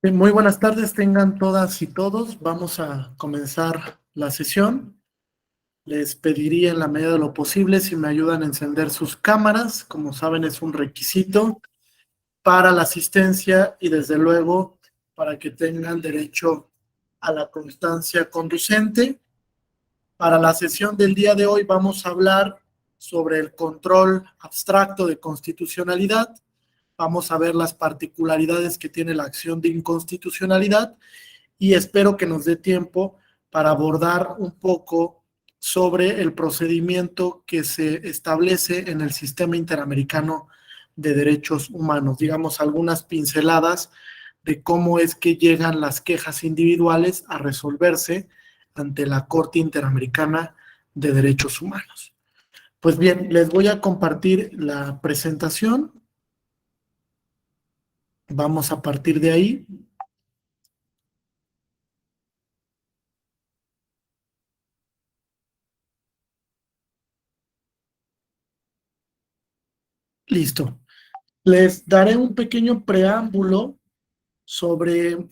Muy buenas tardes, tengan todas y todos. Vamos a comenzar la sesión. Les pediría en la medida de lo posible si me ayudan a encender sus cámaras. Como saben, es un requisito para la asistencia y desde luego para que tengan derecho a la constancia conducente. Para la sesión del día de hoy vamos a hablar sobre el control abstracto de constitucionalidad. Vamos a ver las particularidades que tiene la acción de inconstitucionalidad y espero que nos dé tiempo para abordar un poco sobre el procedimiento que se establece en el Sistema Interamericano de Derechos Humanos. Digamos, algunas pinceladas de cómo es que llegan las quejas individuales a resolverse ante la Corte Interamericana de Derechos Humanos. Pues bien, les voy a compartir la presentación. Vamos a partir de ahí. Listo. Les daré un pequeño preámbulo sobre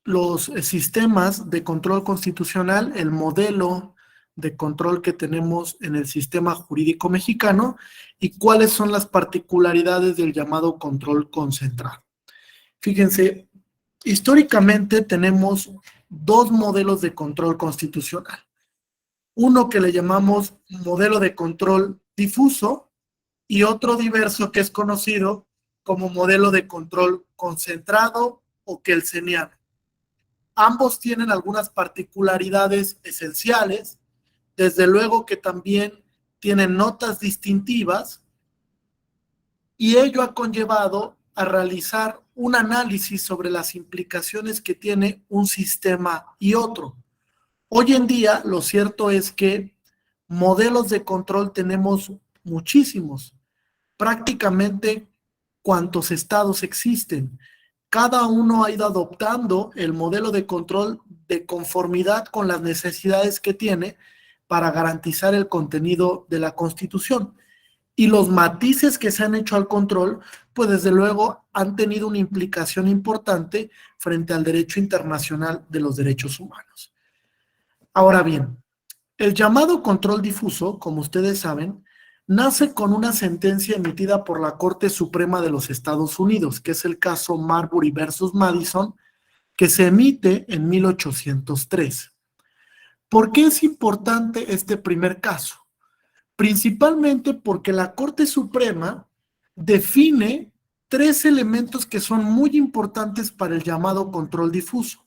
los sistemas de control constitucional, el modelo de control que tenemos en el sistema jurídico mexicano y cuáles son las particularidades del llamado control concentrado. Fíjense, históricamente tenemos dos modelos de control constitucional. Uno que le llamamos modelo de control difuso y otro diverso que es conocido como modelo de control concentrado o kelseniano. Ambos tienen algunas particularidades esenciales, desde luego que también tienen notas distintivas y ello ha conllevado a realizar un análisis sobre las implicaciones que tiene un sistema y otro. Hoy en día, lo cierto es que modelos de control tenemos muchísimos, prácticamente cuantos estados existen. Cada uno ha ido adoptando el modelo de control de conformidad con las necesidades que tiene para garantizar el contenido de la Constitución. Y los matices que se han hecho al control, pues desde luego han tenido una implicación importante frente al derecho internacional de los derechos humanos. Ahora bien, el llamado control difuso, como ustedes saben, nace con una sentencia emitida por la Corte Suprema de los Estados Unidos, que es el caso Marbury versus Madison, que se emite en 1803. ¿Por qué es importante este primer caso? Principalmente porque la Corte Suprema define tres elementos que son muy importantes para el llamado control difuso.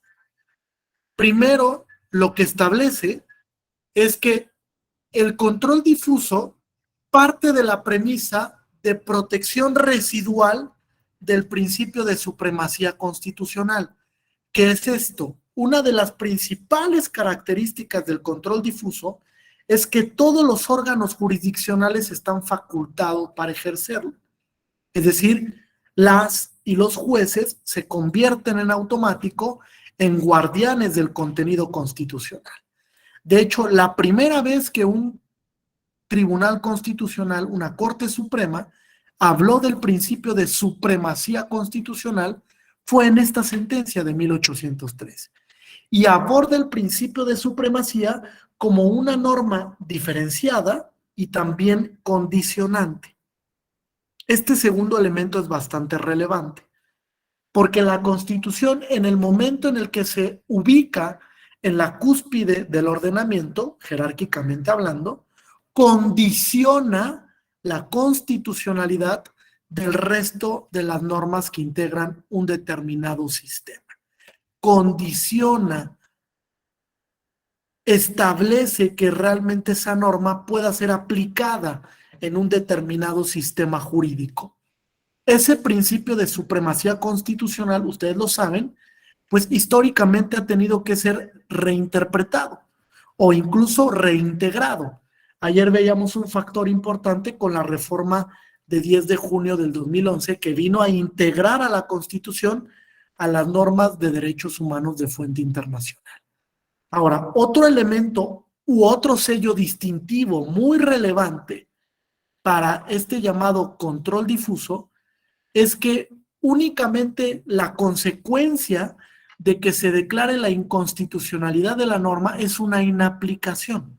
Primero, lo que establece es que el control difuso parte de la premisa de protección residual del principio de supremacía constitucional. ¿Qué es esto? Una de las principales características del control difuso es que todos los órganos jurisdiccionales están facultados para ejercerlo. Es decir, las y los jueces se convierten en automático en guardianes del contenido constitucional. De hecho, la primera vez que un tribunal constitucional, una Corte Suprema, habló del principio de supremacía constitucional fue en esta sentencia de 1803 y aborda el principio de supremacía como una norma diferenciada y también condicionante. Este segundo elemento es bastante relevante, porque la Constitución, en el momento en el que se ubica en la cúspide del ordenamiento, jerárquicamente hablando, condiciona la constitucionalidad del resto de las normas que integran un determinado sistema. Condiciona, establece que realmente esa norma pueda ser aplicada en un determinado sistema jurídico. Ese principio de supremacía constitucional, ustedes lo saben, pues históricamente ha tenido que ser reinterpretado o incluso reintegrado. Ayer veíamos un factor importante con la reforma de 10 de junio del 2011 que vino a integrar a la Constitución a las normas de derechos humanos de fuente internacional. Ahora, otro elemento u otro sello distintivo muy relevante para este llamado control difuso es que únicamente la consecuencia de que se declare la inconstitucionalidad de la norma es una inaplicación.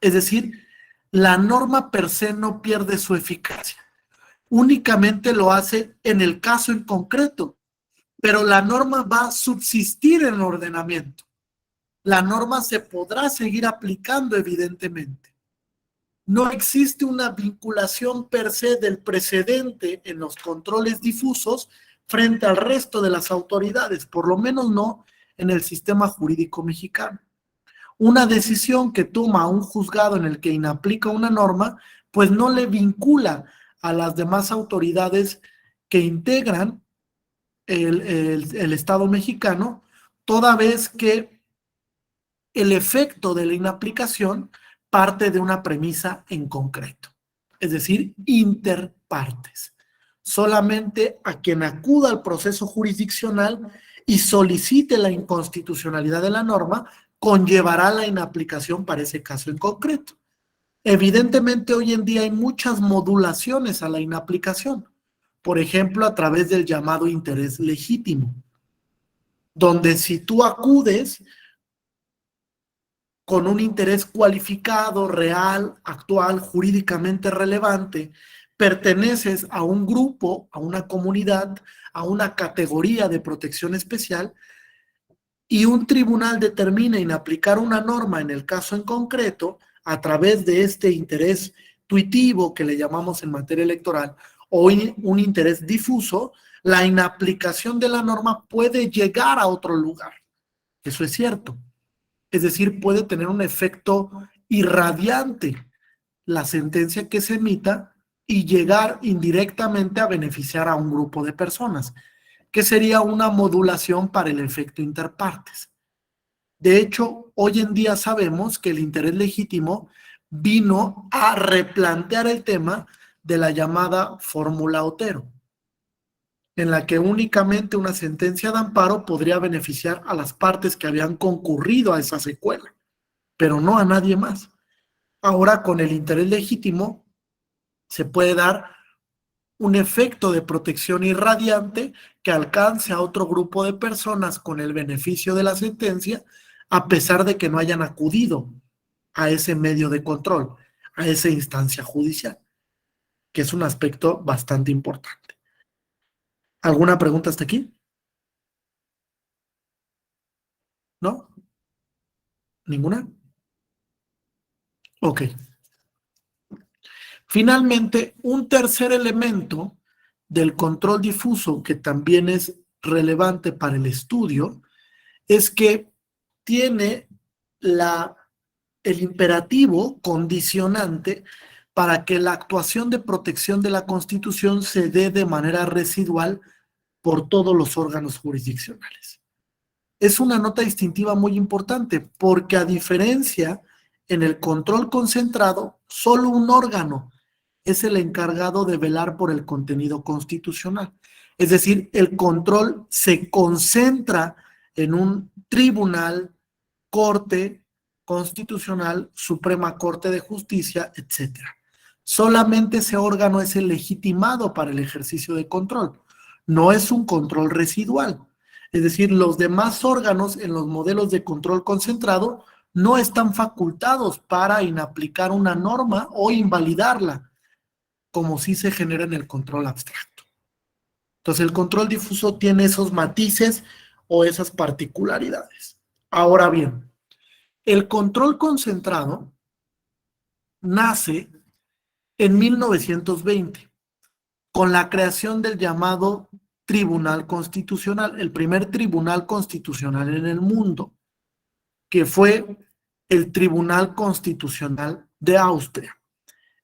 Es decir, la norma per se no pierde su eficacia, únicamente lo hace en el caso en concreto, pero la norma va a subsistir en el ordenamiento. La norma se podrá seguir aplicando, evidentemente. No existe una vinculación per se del precedente en los controles difusos frente al resto de las autoridades, por lo menos no en el sistema jurídico mexicano. Una decisión que toma un juzgado en el que inaplica una norma, pues no le vincula a las demás autoridades que integran el Estado mexicano, toda vez que el efecto de la inaplicación parte de una premisa en concreto, es decir, interpartes. Solamente a quien acuda al proceso jurisdiccional y solicite la inconstitucionalidad de la norma conllevará la inaplicación para ese caso en concreto. Evidentemente, hoy en día hay muchas modulaciones a la inaplicación, por ejemplo, a través del llamado interés legítimo, donde si tú acudes con un interés cualificado, real, actual, jurídicamente relevante, perteneces a un grupo, a una comunidad, a una categoría de protección especial, y un tribunal determina inaplicar una norma en el caso en concreto a través de este interés tuitivo que le llamamos en materia electoral o un interés difuso, la inaplicación de la norma puede llegar a otro lugar. Eso es cierto. Es decir, puede tener un efecto irradiante la sentencia que se emita y llegar indirectamente a beneficiar a un grupo de personas, que sería una modulación para el efecto interpartes. De hecho, hoy en día sabemos que el interés legítimo vino a replantear el tema de la llamada fórmula Otero, en la que únicamente una sentencia de amparo podría beneficiar a las partes que habían concurrido a esa secuela, pero no a nadie más. Ahora, con el interés legítimo, se puede dar un efecto de protección irradiante que alcance a otro grupo de personas con el beneficio de la sentencia, a pesar de que no hayan acudido a ese medio de control, a esa instancia judicial, que es un aspecto bastante importante. ¿Alguna pregunta hasta aquí? ¿No? ¿Ninguna? Ok. Finalmente, un tercer elemento del control difuso que también es relevante para el estudio es que tiene el imperativo condicionante para que la actuación de protección de la Constitución se dé de manera residual por todos los órganos jurisdiccionales. Es una nota distintiva muy importante porque, a diferencia en el control concentrado, solo un órgano es el encargado de velar por el contenido constitucional. Es decir, el control se concentra en un tribunal, corte constitucional, Suprema Corte de Justicia, etcétera. Solamente ese órgano es el legitimado para el ejercicio de control. No es un control residual. Es decir, los demás órganos en los modelos de control concentrado no están facultados para inaplicar una norma o invalidarla, como sí se genera en el control abstracto. Entonces, el control difuso tiene esos matices o esas particularidades. Ahora bien, el control concentrado nace en 1920 con la creación del llamado Tribunal Constitucional, el primer tribunal constitucional en el mundo, que fue el Tribunal Constitucional de Austria.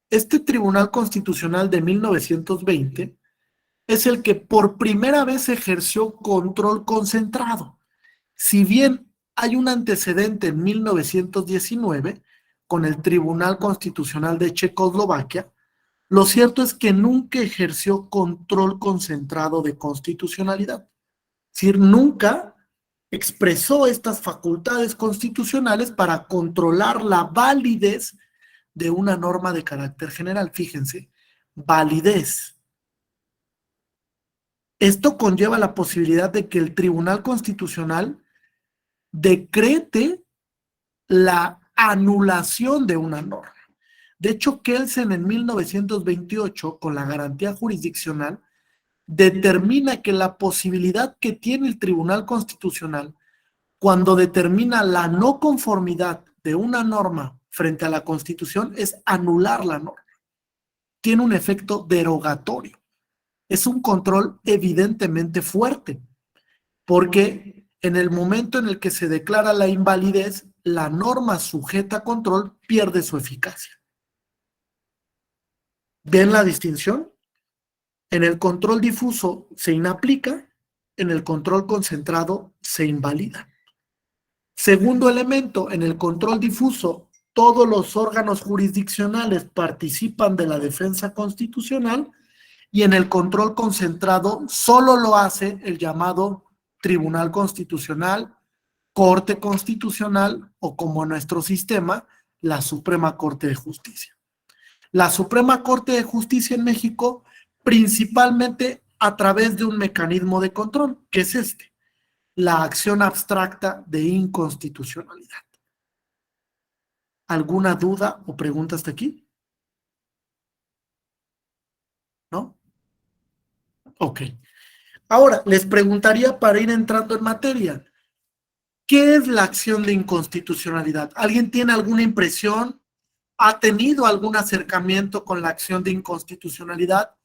Este Tribunal Constitucional de 1920 es el que por primera vez ejerció control concentrado. Si bien hay un antecedente en 1919 con el Tribunal Constitucional de Checoslovaquia, lo cierto es que nunca ejerció control concentrado de constitucionalidad. Es decir, nunca expresó estas facultades constitucionales para controlar la validez de una norma de carácter general. Fíjense, validez. Esto conlleva la posibilidad de que el Tribunal Constitucional decrete la anulación de una norma. De hecho, Kelsen en 1928, con la garantía jurisdiccional, determina que la posibilidad que tiene el Tribunal Constitucional cuando determina la no conformidad de una norma frente a la Constitución es anular la norma. Tiene un efecto derogatorio. Es un control evidentemente fuerte, porque en el momento en el que se declara la invalidez, la norma sujeta a control pierde su eficacia. ¿Ven la distinción? En el control difuso se inaplica, en el control concentrado se invalida. Segundo elemento, en el control difuso, todos los órganos jurisdiccionales participan de la defensa constitucional y en el control concentrado solo lo hace el llamado Tribunal Constitucional, Corte Constitucional o, como en nuestro sistema, la Suprema Corte de Justicia. La Suprema Corte de Justicia en México, principalmente a través de un mecanismo de control, que es este, la acción abstracta de inconstitucionalidad. ¿Alguna duda o pregunta hasta aquí? ¿No? Ok. Ahora, les preguntaría para ir entrando en materia, ¿qué es la acción de inconstitucionalidad? ¿Alguien tiene alguna impresión? ¿Ha tenido algún acercamiento con la acción de inconstitucionalidad?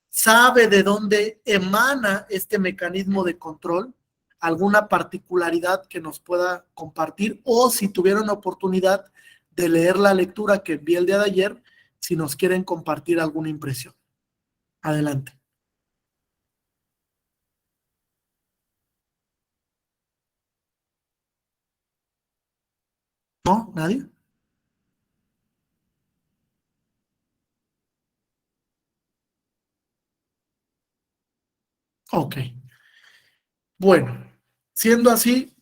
¿Sabe de dónde emana este mecanismo de control? ¿Alguna particularidad que nos pueda compartir? O si tuvieron oportunidad de leer la lectura que envié el día de ayer, si nos quieren compartir alguna impresión. Adelante. ¿No? ¿Nadie? Ok. Bueno, siendo así,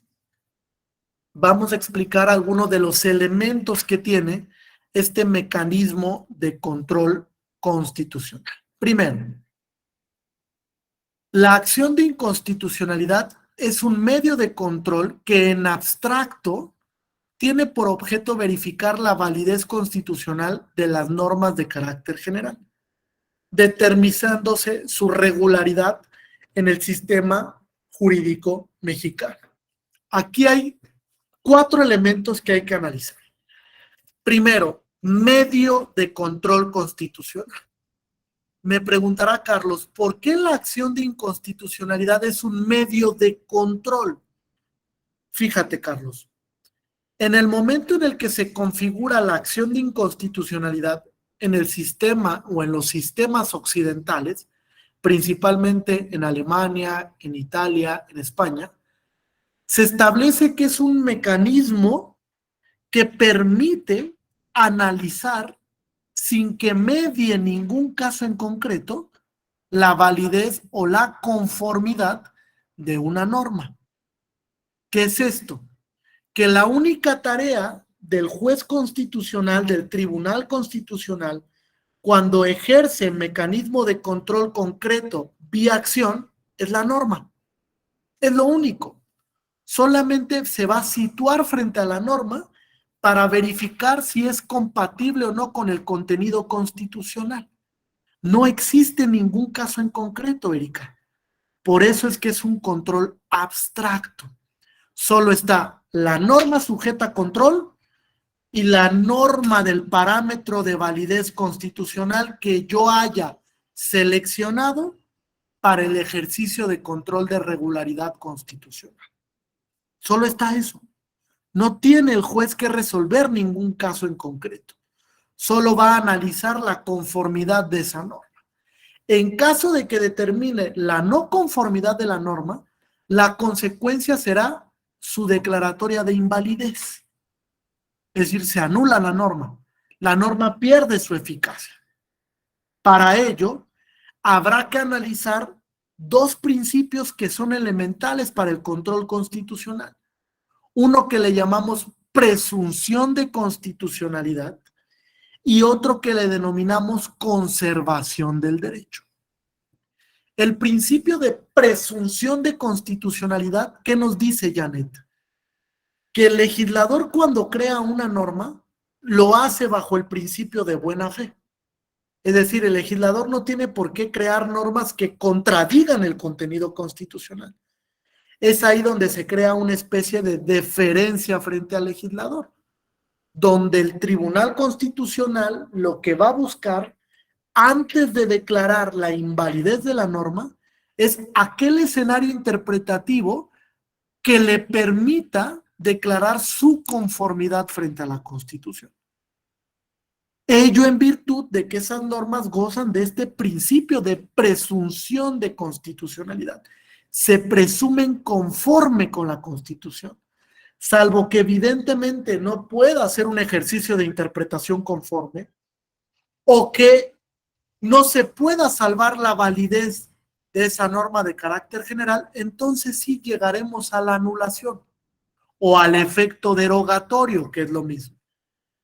vamos a explicar algunos de los elementos que tiene este mecanismo de control constitucional. Primero, la acción de inconstitucionalidad es un medio de control que en abstracto tiene por objeto verificar la validez constitucional de las normas de carácter general, determinándose su regularidad en el sistema jurídico mexicano. Aquí hay 4 elementos que hay que analizar. Primero, medio de control constitucional. Me preguntará Carlos, ¿por qué la acción de inconstitucionalidad es un medio de control? Fíjate, Carlos, en el momento en el que se configura la acción de inconstitucionalidad en el sistema o en los sistemas occidentales, principalmente en Alemania, en Italia, en España, se establece que es un mecanismo que permite analizar sin que medie ningún caso en concreto la validez o la conformidad de una norma. ¿Qué es esto? Que la única tarea del juez constitucional, del Tribunal Constitucional, cuando ejerce mecanismo de control concreto vía acción, es la norma. Es lo único. Solamente se va a situar frente a la norma para verificar si es compatible o no con el contenido constitucional. No existe ningún caso en concreto, Erika. Por eso es que es un control abstracto. Solo está la norma sujeta a control y la norma del parámetro de validez constitucional que yo haya seleccionado para el ejercicio de control de regularidad constitucional. Solo está eso. No tiene el juez que resolver ningún caso en concreto. Solo va a analizar la conformidad de esa norma. En caso de que determine la no conformidad de la norma, la consecuencia será su declaratoria de invalidez. Es decir, se anula la norma. La norma pierde su eficacia. Para ello, habrá que analizar 2 principios que son elementales para el control constitucional. Uno que le llamamos presunción de constitucionalidad y otro que le denominamos conservación del derecho. El principio de presunción de constitucionalidad, ¿qué nos dice Janet? Que el legislador cuando crea una norma, lo hace bajo el principio de buena fe. Es decir, el legislador no tiene por qué crear normas que contradigan el contenido constitucional. Es ahí donde se crea una especie de deferencia frente al legislador, donde el Tribunal Constitucional lo que va a buscar antes de declarar la invalidez de la norma es aquel escenario interpretativo que le permita declarar su conformidad frente a la Constitución. Ello en virtud de que esas normas gozan de este principio de presunción de constitucionalidad. Se presumen conforme con la Constitución, salvo que evidentemente no pueda hacer un ejercicio de interpretación conforme o que no se pueda salvar la validez de esa norma de carácter general, entonces sí llegaremos a la anulación o al efecto derogatorio, que es lo mismo.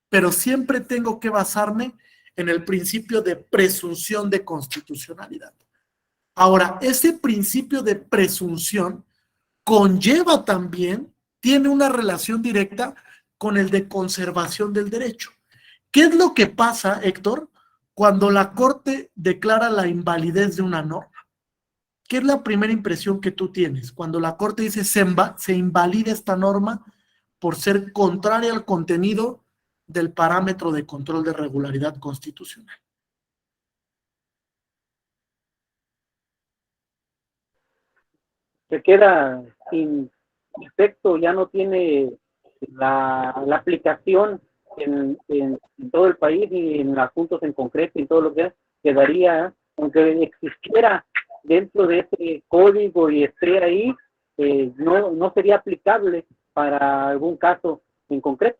Pero siempre tengo que basarme en el principio de presunción de constitucionalidad. Ahora, ese principio de presunción conlleva también, tiene una relación directa con el de conservación del derecho. ¿Qué es lo que pasa, Héctor, cuando la Corte declara la invalidez de una norma? ¿Qué es la primera impresión que tú tienes? Cuando la Corte dice se invalida esta norma por ser contraria al contenido del parámetro de control de regularidad constitucional. Se queda sin efecto, ya no tiene la aplicación en todo el país y en los puntos en concreto y todo lo que quedaría, aunque existiera dentro de ese código y esté ahí, no sería aplicable para algún caso en concreto.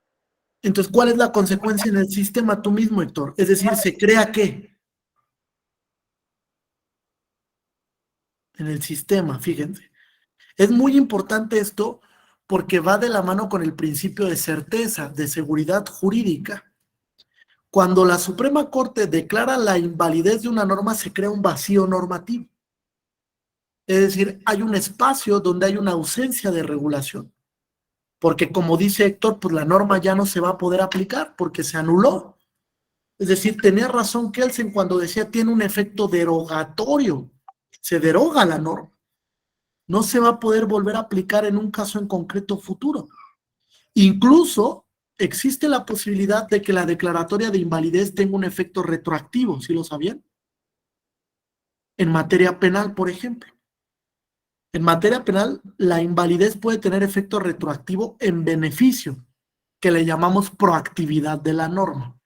Entonces, ¿cuál es la consecuencia en el sistema? Tú mismo, Héctor. Es decir, ¿se crea qué? En el sistema, fíjense. Es muy importante esto porque va de la mano con el principio de certeza, de seguridad jurídica. Cuando la Suprema Corte declara la invalidez de una norma, se crea un vacío normativo. Es decir, hay un espacio donde hay una ausencia de regulación. Porque como dice Héctor, pues la norma ya no se va a poder aplicar porque se anuló. Es decir, tenía razón Kelsen cuando decía tiene un efecto derogatorio. Se deroga la norma. No se va a poder volver a aplicar en un caso en concreto futuro. Incluso existe la posibilidad de que la declaratoria de invalidez tenga un efecto retroactivo, ¿sí lo sabían? En materia penal, por ejemplo. En materia penal, la invalidez puede tener efecto retroactivo en beneficio, que le llamamos proactividad de la norma.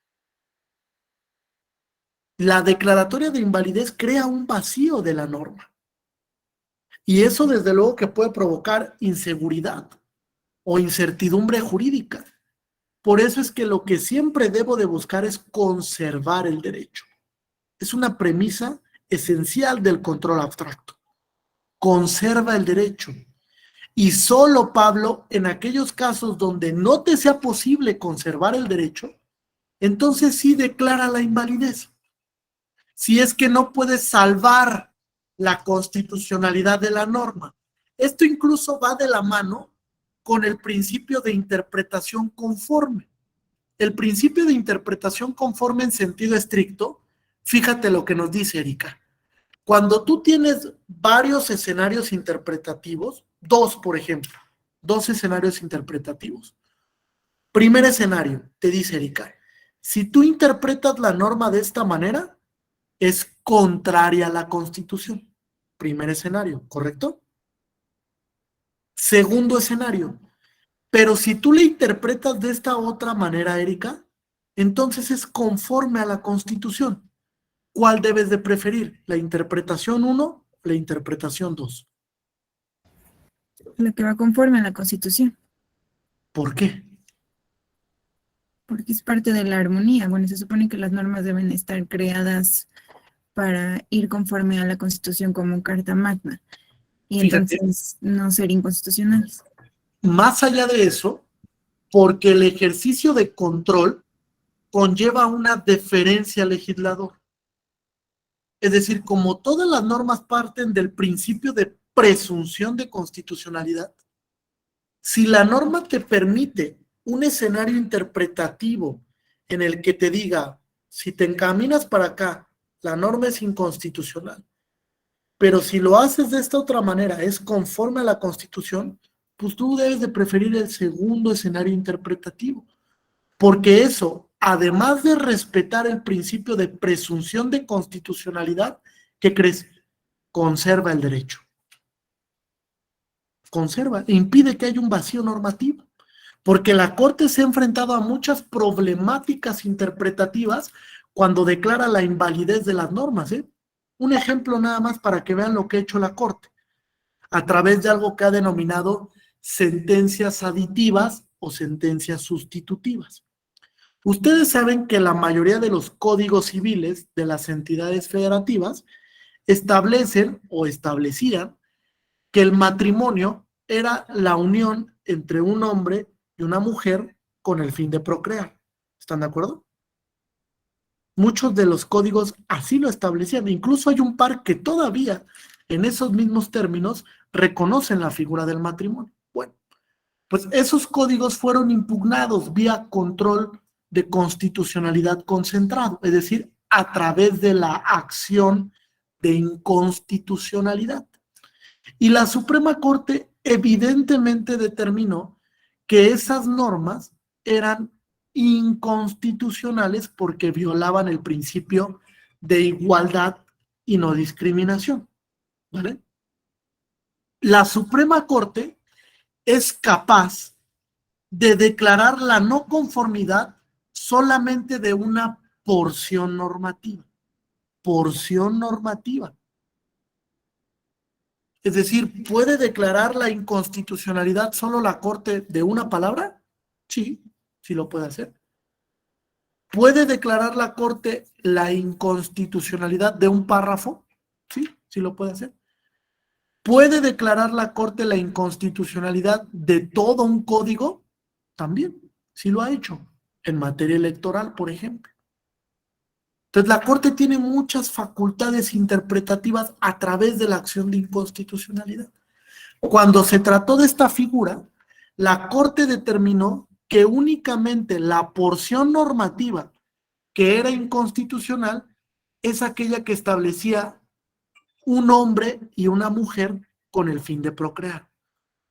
La declaratoria de invalidez crea un vacío de la norma. Y eso desde luego que puede provocar inseguridad o incertidumbre jurídica. Por eso es que lo que siempre debo de buscar es conservar el derecho. Es una premisa esencial del control abstracto. Conserva el derecho. Y solo, Pablo, en aquellos casos donde no te sea posible conservar el derecho, entonces sí declara la invalidez. Si es que no puedes salvar la constitucionalidad de la norma. Esto incluso va de la mano con el principio de interpretación conforme. El principio de interpretación conforme en sentido estricto, fíjate lo que nos dice Erika. Cuando tú tienes varios escenarios interpretativos, dos, por ejemplo, dos escenarios interpretativos. Primer escenario, te dice Erika, si tú interpretas la norma de esta manera, es contraria a la Constitución. Primer escenario, ¿correcto? Segundo escenario, pero si tú le interpretas de esta otra manera, Erika, entonces es conforme a la Constitución. ¿Cuál debes de preferir? ¿La interpretación 1 o la interpretación 2? Lo que va conforme a la Constitución, ¿Por qué? porque es parte de la armonía. Bueno, se supone que las normas deben estar creadas para ir conforme a la Constitución como Carta Magna y Fíjate, entonces no ser inconstitucionales. más allá de eso, porque el ejercicio de control conlleva una deferencia al legislador. Es decir, como todas las normas parten del principio de presunción de constitucionalidad, si la norma te permite un escenario interpretativo en el que te diga, si te encaminas para acá, la norma es inconstitucional, pero si lo haces de esta otra manera, es conforme a la Constitución, pues tú debes de preferir el segundo escenario interpretativo, porque eso, además de respetar el principio de presunción de constitucionalidad, ¿qué crees? Conserva el derecho. Conserva, impide que haya un vacío normativo, porque la Corte se ha enfrentado a muchas problemáticas interpretativas cuando declara la invalidez de las normas, ¿eh? Un ejemplo nada más para que vean lo que ha hecho la Corte, a través de algo que ha denominado sentencias aditivas o sentencias sustitutivas. Ustedes saben que la mayoría de los códigos civiles de las entidades federativas establecen o establecían que el matrimonio era la unión entre un hombre y una mujer con el fin de procrear. ¿Están de acuerdo? Muchos de los códigos así lo establecían. Incluso hay un par que todavía, en esos mismos términos, reconocen la figura del matrimonio. Bueno, pues esos códigos fueron impugnados vía control de constitucionalidad concentrado, es decir, a través de la acción de inconstitucionalidad. Y la Suprema Corte evidentemente determinó que esas normas eran inconstitucionales porque violaban el principio de igualdad y no discriminación, ¿vale? La Suprema Corte es capaz de declarar la no conformidad solamente de una porción normativa. Porción normativa. Es decir, ¿puede declarar la inconstitucionalidad solo la Corte de una palabra? Sí, sí lo puede hacer. ¿Puede declarar la Corte la inconstitucionalidad de un párrafo? Sí, sí lo puede hacer. ¿Puede declarar la Corte la inconstitucionalidad de todo un código? También, sí lo ha hecho, en materia electoral, por ejemplo. Entonces, la Corte tiene muchas facultades interpretativas a través de la acción de inconstitucionalidad. Cuando se trató de esta figura, la Corte determinó que únicamente la porción normativa que era inconstitucional es aquella que establecía un hombre y una mujer con el fin de procrear.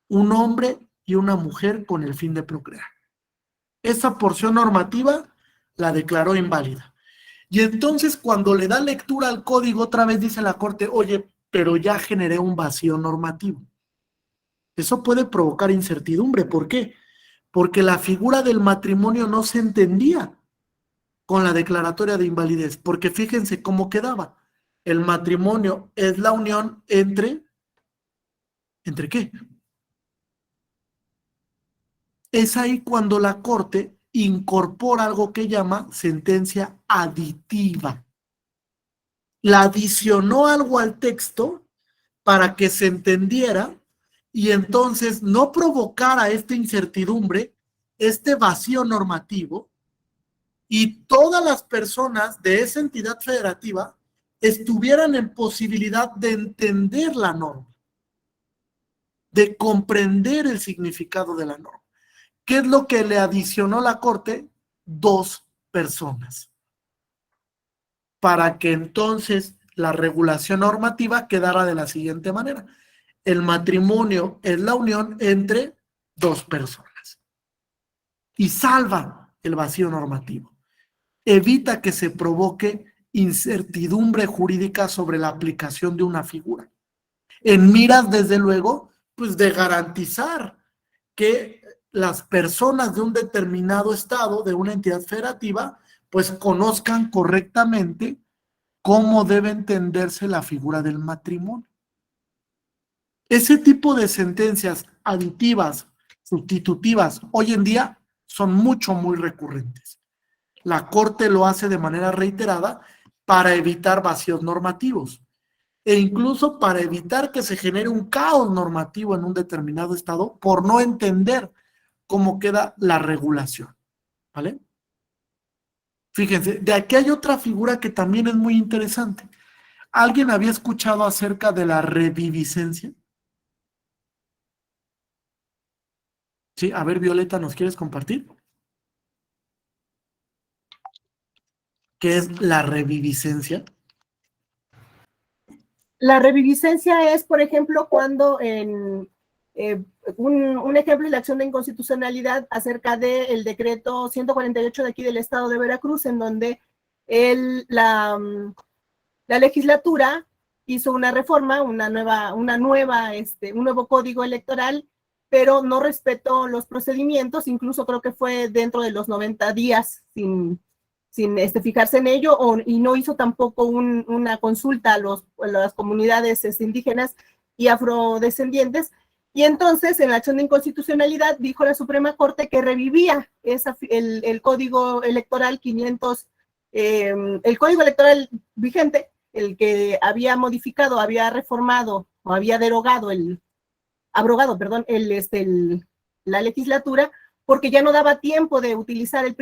Un hombre y una mujer con el fin de procrear. Esa porción normativa la declaró inválida. Y entonces cuando le da lectura al código, otra vez dice la Corte, oye, pero ya generé un vacío normativo. Eso puede provocar incertidumbre. ¿Por qué? Porque la figura del matrimonio no se entendía con la declaratoria de invalidez. Porque fíjense cómo quedaba. El matrimonio es la unión entre... ¿Entre qué? Es ahí cuando la Corte incorpora algo que llama sentencia aditiva. La adicionó algo al texto para que se entendiera y entonces no provocara esta incertidumbre, este vacío normativo, y todas las personas de esa entidad federativa estuvieran en posibilidad de entender la norma, de comprender el significado de la norma. ¿Qué es lo que le adicionó la Corte? 2 personas. Para que entonces la regulación normativa quedara de la siguiente manera. El matrimonio es la unión entre 2 personas. Y salva el vacío normativo. Evita que se provoque incertidumbre jurídica sobre la aplicación de una figura. En miras, desde luego, pues de garantizar que las personas de un determinado estado, de una entidad federativa, pues conozcan correctamente cómo debe entenderse la figura del matrimonio. Ese tipo de sentencias aditivas, sustitutivas, hoy en día son muy recurrentes. La Corte lo hace de manera reiterada para evitar vacíos normativos e incluso para evitar que se genere un caos normativo en un determinado estado por no entender cómo queda la regulación, ¿vale? Fíjense, de aquí hay otra figura que también es muy interesante. ¿Alguien había escuchado acerca de la reviviscencia? Sí, a ver, Violeta, ¿nos quieres compartir? ¿Qué es la reviviscencia? La reviviscencia es, por ejemplo, cuando un ejemplo es la acción de inconstitucionalidad acerca del decreto 148 de aquí del estado de Veracruz, en donde la legislatura hizo una reforma, un nuevo código electoral, pero no respetó los procedimientos, incluso creo que fue dentro de los 90 días sin fijarse en ello, y no hizo tampoco una consulta a las comunidades indígenas y afrodescendientes. Y entonces, en la acción de inconstitucionalidad, dijo la Suprema Corte que revivía el código electoral 500, el código electoral vigente, el que había modificado, había reformado o había abrogado, perdón, la legislatura, porque ya no daba tiempo de utilizar el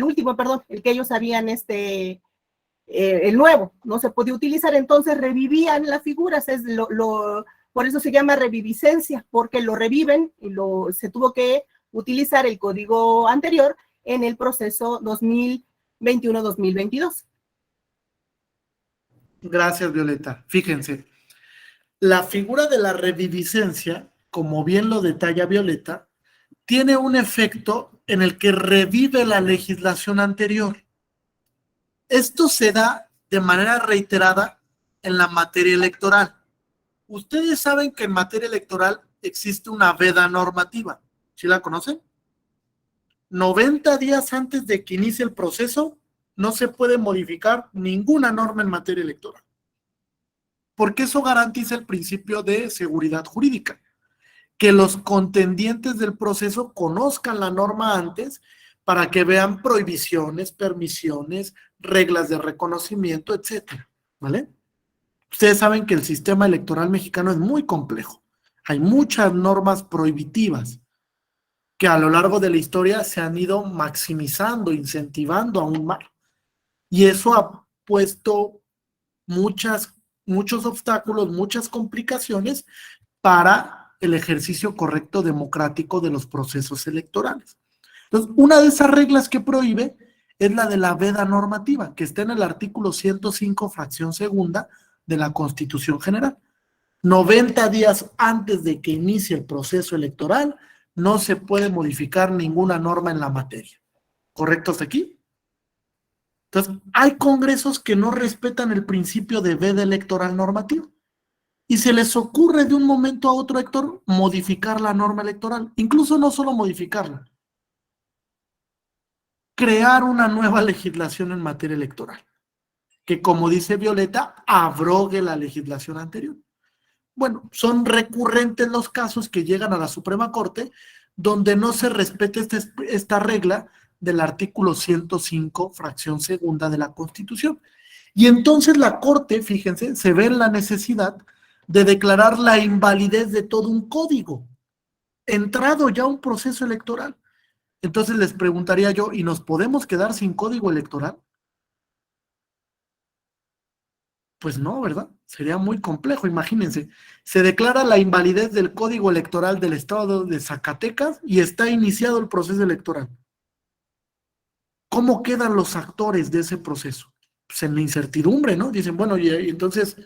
último, el que ellos habían, el nuevo, no se podía utilizar, entonces revivían las figuras, por eso se llama reviviscencia, porque lo reviven y se tuvo que utilizar el código anterior en el proceso 2021-2022. Gracias, Violeta. Fíjense, la figura de la reviviscencia, como bien lo detalla Violeta, tiene un efecto en el que revive la legislación anterior. Esto se da de manera reiterada en la materia electoral. Ustedes saben que en materia electoral existe una veda normativa. ¿Sí la conocen? 90 días antes de que inicie el proceso, no se puede modificar ninguna norma en materia electoral. Porque eso garantiza el principio de seguridad jurídica. Que los contendientes del proceso conozcan la norma antes para que vean prohibiciones, permisiones, reglas de reconocimiento, etcétera, ¿vale? Ustedes saben que el sistema electoral mexicano es muy complejo. Hay muchas normas prohibitivas que a lo largo de la historia se han ido maximizando, incentivando aún más. Y eso ha puesto muchos obstáculos, muchas complicaciones para el ejercicio correcto democrático de los procesos electorales. Entonces, una de esas reglas que prohíbe es la de la veda normativa, que está en el artículo 105, fracción segunda de la Constitución General. 90 días antes de que inicie el proceso electoral, no se puede modificar ninguna norma en la materia. ¿Correcto hasta aquí? Entonces, hay congresos que no respetan el principio de veda electoral normativa. Y se les ocurre de un momento a otro, Héctor, modificar la norma electoral. Incluso no solo modificarla, crear una nueva legislación en materia electoral, que como dice Violeta, abrogue la legislación anterior. Bueno, son recurrentes los casos que llegan a la Suprema Corte donde no se respeta esta regla del artículo 105, fracción segunda de la Constitución. Y entonces la Corte, fíjense, se ve en la necesidad de declarar la invalidez de todo un código, entrado ya un proceso electoral. Entonces les preguntaría yo, ¿y nos podemos quedar sin código electoral? Pues no, ¿verdad? Sería muy complejo, imagínense. Se declara la invalidez del código electoral del estado de Zacatecas y está iniciado el proceso electoral. ¿Cómo quedan los actores de ese proceso? Pues en la incertidumbre, ¿no? Dicen, bueno, y entonces,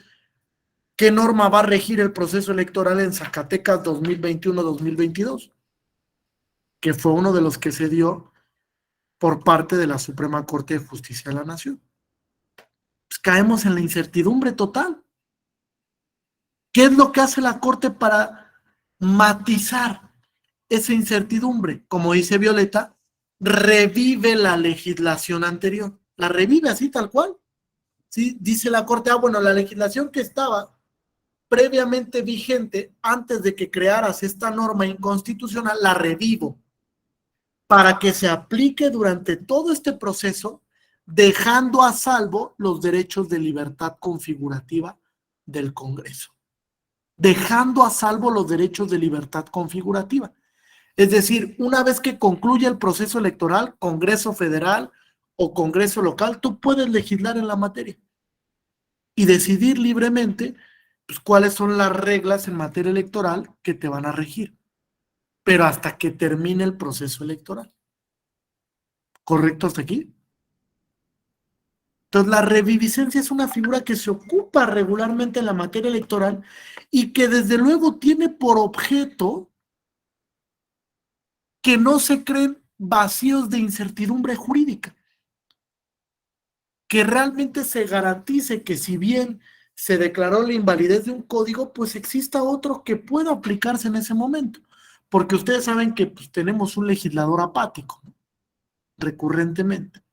¿qué norma va a regir el proceso electoral en Zacatecas 2021-2022? Que fue uno de los que se dio por parte de la Suprema Corte de Justicia de la Nación. Pues caemos en la incertidumbre total. ¿Qué es lo que hace la Corte para matizar esa incertidumbre? Como dice Violeta, revive la legislación anterior. La revive así tal cual. ¿Sí? Dice la Corte, bueno, la legislación que estaba previamente vigente antes de que crearas esta norma inconstitucional, la revivo para que se aplique durante todo este proceso, dejando a salvo los derechos de libertad configurativa del Congreso. Dejando a salvo los derechos de libertad configurativa. Es decir, una vez que concluya el proceso electoral, Congreso Federal o Congreso local, tú puedes legislar en la materia. y decidir libremente pues, cuáles son las reglas en materia electoral que te van a regir, pero hasta que termine el proceso electoral. ¿Correcto hasta aquí? Entonces, la reviviscencia es una figura que se ocupa regularmente en la materia electoral y que desde luego tiene por objeto que no se creen vacíos de incertidumbre jurídica, que realmente se garantice que si bien se declaró la invalidez de un código, pues exista otro que pueda aplicarse en ese momento, porque ustedes saben que pues, tenemos un legislador apático, ¿no? Recurrentemente.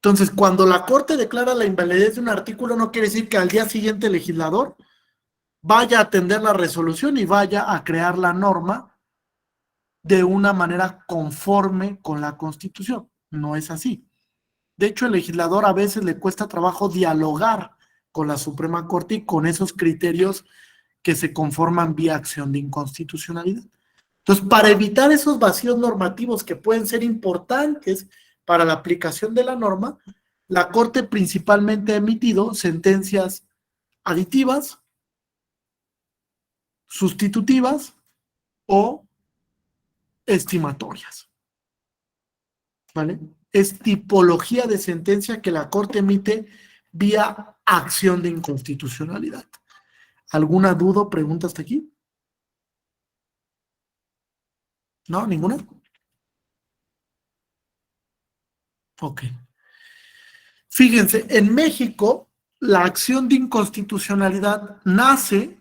Entonces, cuando la Corte declara la invalidez de un artículo, no quiere decir que al día siguiente el legislador vaya a atender la resolución y vaya a crear la norma de una manera conforme con la Constitución. No es así. De hecho, el legislador a veces le cuesta trabajo dialogar con la Suprema Corte y con esos criterios que se conforman vía acción de inconstitucionalidad. Entonces, para evitar esos vacíos normativos que pueden ser importantes para la aplicación de la norma, la Corte principalmente ha emitido sentencias aditivas, sustitutivas o estimatorias. ¿Vale? Es tipología de sentencia que la Corte emite vía acción de inconstitucionalidad. ¿Alguna duda o pregunta hasta aquí? ¿No? ¿Ninguna? Ok. Fíjense, en México, la acción de inconstitucionalidad nace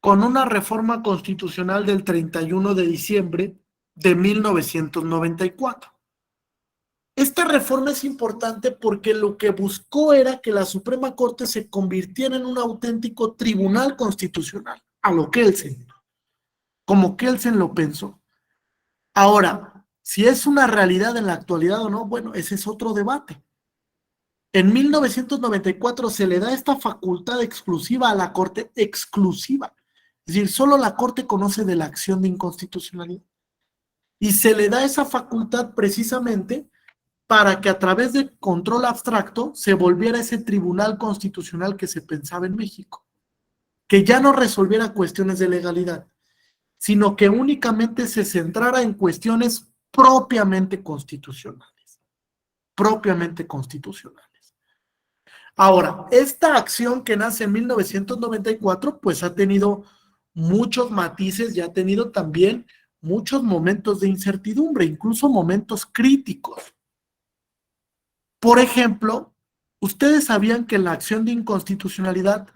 con una reforma constitucional del 31 de diciembre de 1994. Esta reforma es importante porque lo que buscó era que la Suprema Corte se convirtiera en un auténtico tribunal constitucional, a lo Kelsen, como Kelsen lo pensó. Ahora, si es una realidad en la actualidad o no, bueno, ese es otro debate. En 1994 se le da esta facultad exclusiva a la Corte, exclusiva. Es decir, solo la Corte conoce de la acción de inconstitucionalidad. Y se le da esa facultad precisamente para que a través de control abstracto se volviera ese tribunal constitucional que se pensaba en México, que ya no resolviera cuestiones de legalidad, sino que únicamente se centrara en cuestiones propiamente constitucionales, propiamente constitucionales. Ahora, esta acción que nace en 1994, pues ha tenido muchos matices y ha tenido también muchos momentos de incertidumbre, incluso momentos críticos. Por ejemplo, ¿ustedes sabían que en la acción de inconstitucionalidad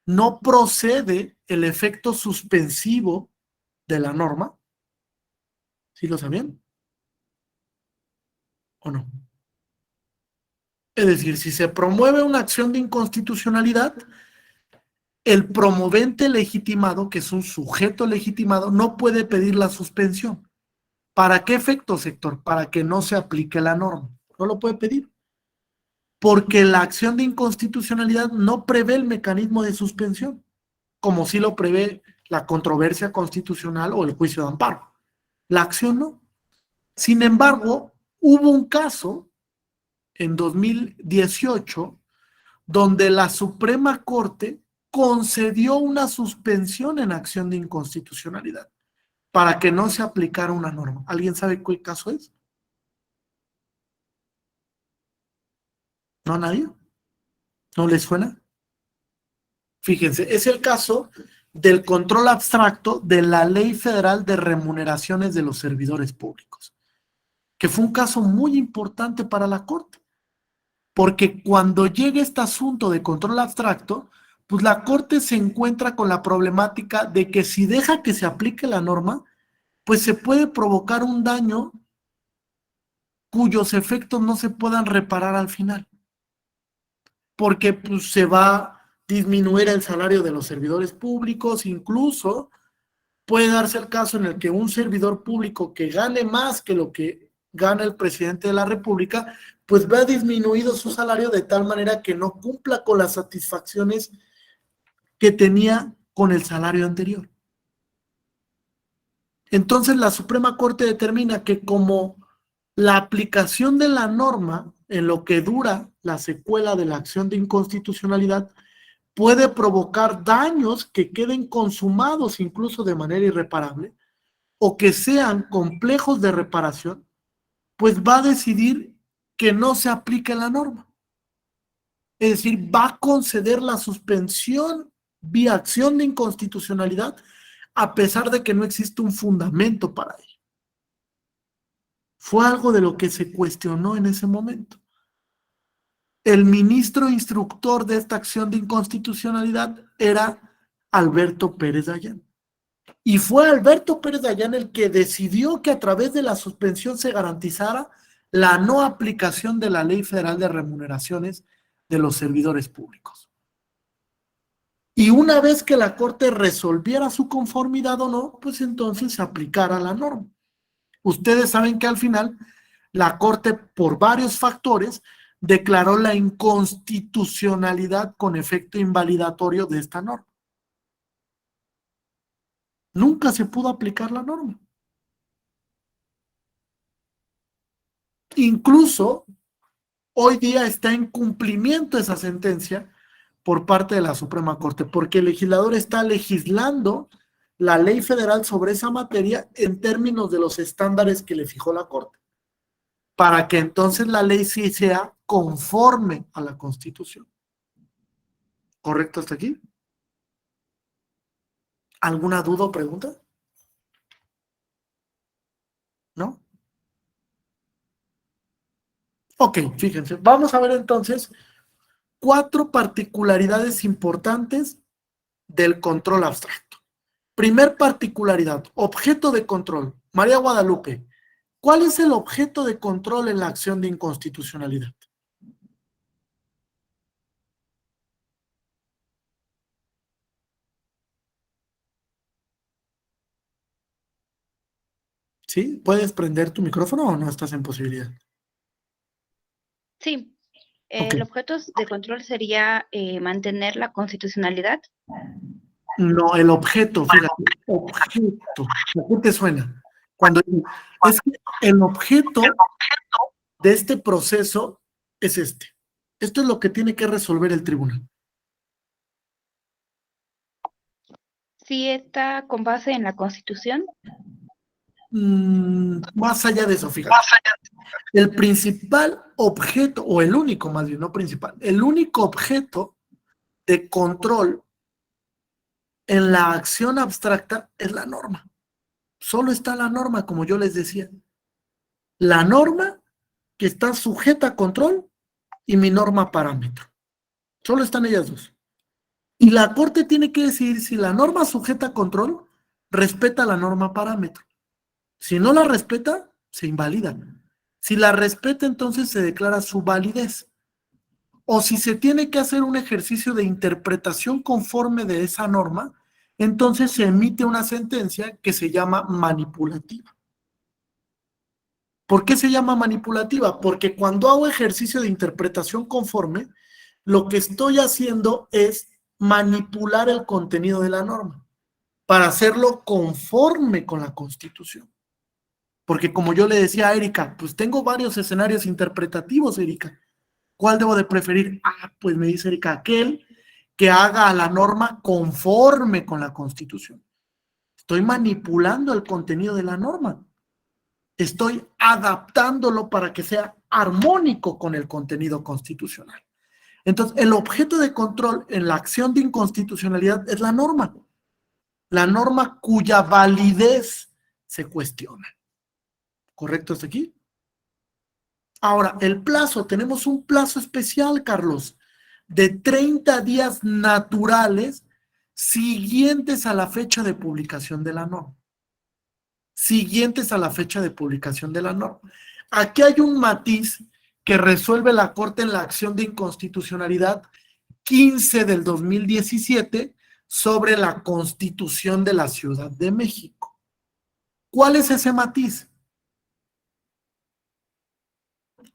no procede el efecto suspensivo de la norma? ¿Sí lo sabían? ¿O no? Es decir, si se promueve una acción de inconstitucionalidad, el promovente legitimado, que es un sujeto legitimado, no puede pedir la suspensión. ¿Para qué efecto, sector? Para que no se aplique la norma. No lo puede pedir. Porque la acción de inconstitucionalidad no prevé el mecanismo de suspensión, como sí lo prevé la controversia constitucional o el juicio de amparo. La acción no. Sin embargo, hubo un caso en 2018 donde la Suprema Corte concedió una suspensión en acción de inconstitucionalidad para que no se aplicara una norma. ¿Alguien sabe qué caso es? ¿No, nadie? ¿No les suena? Fíjense, es el caso del control abstracto de la Ley Federal de Remuneraciones de los Servidores Públicos, que fue un caso muy importante para la Corte, porque cuando llega este asunto de control abstracto, pues la Corte se encuentra con la problemática de que si deja que se aplique la norma, pues se puede provocar un daño cuyos efectos no se puedan reparar al final, porque pues, se va a disminuir el salario de los servidores públicos, incluso puede darse el caso en el que un servidor público que gane más que lo que gana el presidente de la República, pues vea disminuido su salario de tal manera que no cumpla con las satisfacciones que tenía con el salario anterior. Entonces la Suprema Corte determina que como la aplicación de la norma en lo que dura la secuela de la acción de inconstitucionalidad puede provocar daños que queden consumados incluso de manera irreparable o que sean complejos de reparación, pues va a decidir que no se aplique la norma. Es decir, va a conceder la suspensión vía acción de inconstitucionalidad a pesar de que no existe un fundamento para ello. Fue algo de lo que se cuestionó en ese momento. El ministro instructor de esta acción de inconstitucionalidad era Alberto Pérez Dayán. Y fue Alberto Pérez Dayán el que decidió que a través de la suspensión se garantizara la no aplicación de la Ley Federal de Remuneraciones de los servidores públicos. Y una vez que la Corte resolviera su conformidad o no, pues entonces se aplicara la norma. Ustedes saben que al final la Corte, por varios factores, declaró la inconstitucionalidad con efecto invalidatorio de esta norma. Nunca se pudo aplicar la norma. Incluso hoy día está en cumplimiento esa sentencia por parte de la Suprema Corte, porque el legislador está legislando la ley federal sobre esa materia en términos de los estándares que le fijó la Corte, para que entonces la ley sí sea conforme a la Constitución. ¿Correcto hasta aquí? ¿Alguna duda o pregunta? ¿No? Ok, fíjense, vamos a ver entonces 4 particularidades importantes del control abstracto. Primer particularidad, objeto de control. María Guadalupe, ¿cuál es el objeto de control en la acción de inconstitucionalidad? ¿Sí? ¿Puedes prender tu micrófono o no estás en posibilidad? Sí, Ok. el objeto de control sería mantener la constitucionalidad. No, el objeto, fíjate, objeto. ¿A qué te suena? Cuando es que el objeto de este proceso es este. Esto es lo que tiene que resolver el tribunal. Sí está con base en la Constitución. Más allá de eso, fíjate. El principal objeto, o el único más bien, no principal, el único objeto de control en la acción abstracta es la norma. Solo está la norma, como yo les decía. La norma que está sujeta a control y mi norma parámetro. Solo están ellas dos. Y la Corte tiene que decidir si la norma sujeta a control respeta la norma parámetro. Si no la respeta, se invalida. Si la respeta, entonces se declara su validez. O si se tiene que hacer un ejercicio de interpretación conforme de esa norma, entonces se emite una sentencia que se llama manipulativa. ¿Por qué se llama manipulativa? Porque cuando hago ejercicio de interpretación conforme, lo que estoy haciendo es manipular el contenido de la norma para hacerlo conforme con la Constitución. Porque como yo le decía a Erika, pues tengo varios escenarios interpretativos, Erika. ¿Cuál debo de preferir? Ah, pues me dice Erika, aquel que haga a la norma conforme con la Constitución. Estoy manipulando el contenido de la norma. Estoy adaptándolo para que sea armónico con el contenido constitucional. Entonces, el objeto de control en la acción de inconstitucionalidad es la norma cuya validez se cuestiona. ¿Correcto hasta aquí? Ahora, el plazo, tenemos un plazo especial, Carlos, de 30 días naturales siguientes a la fecha de publicación de la norma. Siguientes a la fecha de publicación de la norma. Aquí hay un matiz que resuelve la Corte en la acción de inconstitucionalidad 15 del 2017 sobre la Constitución de la Ciudad de México. ¿Cuál es ese matiz?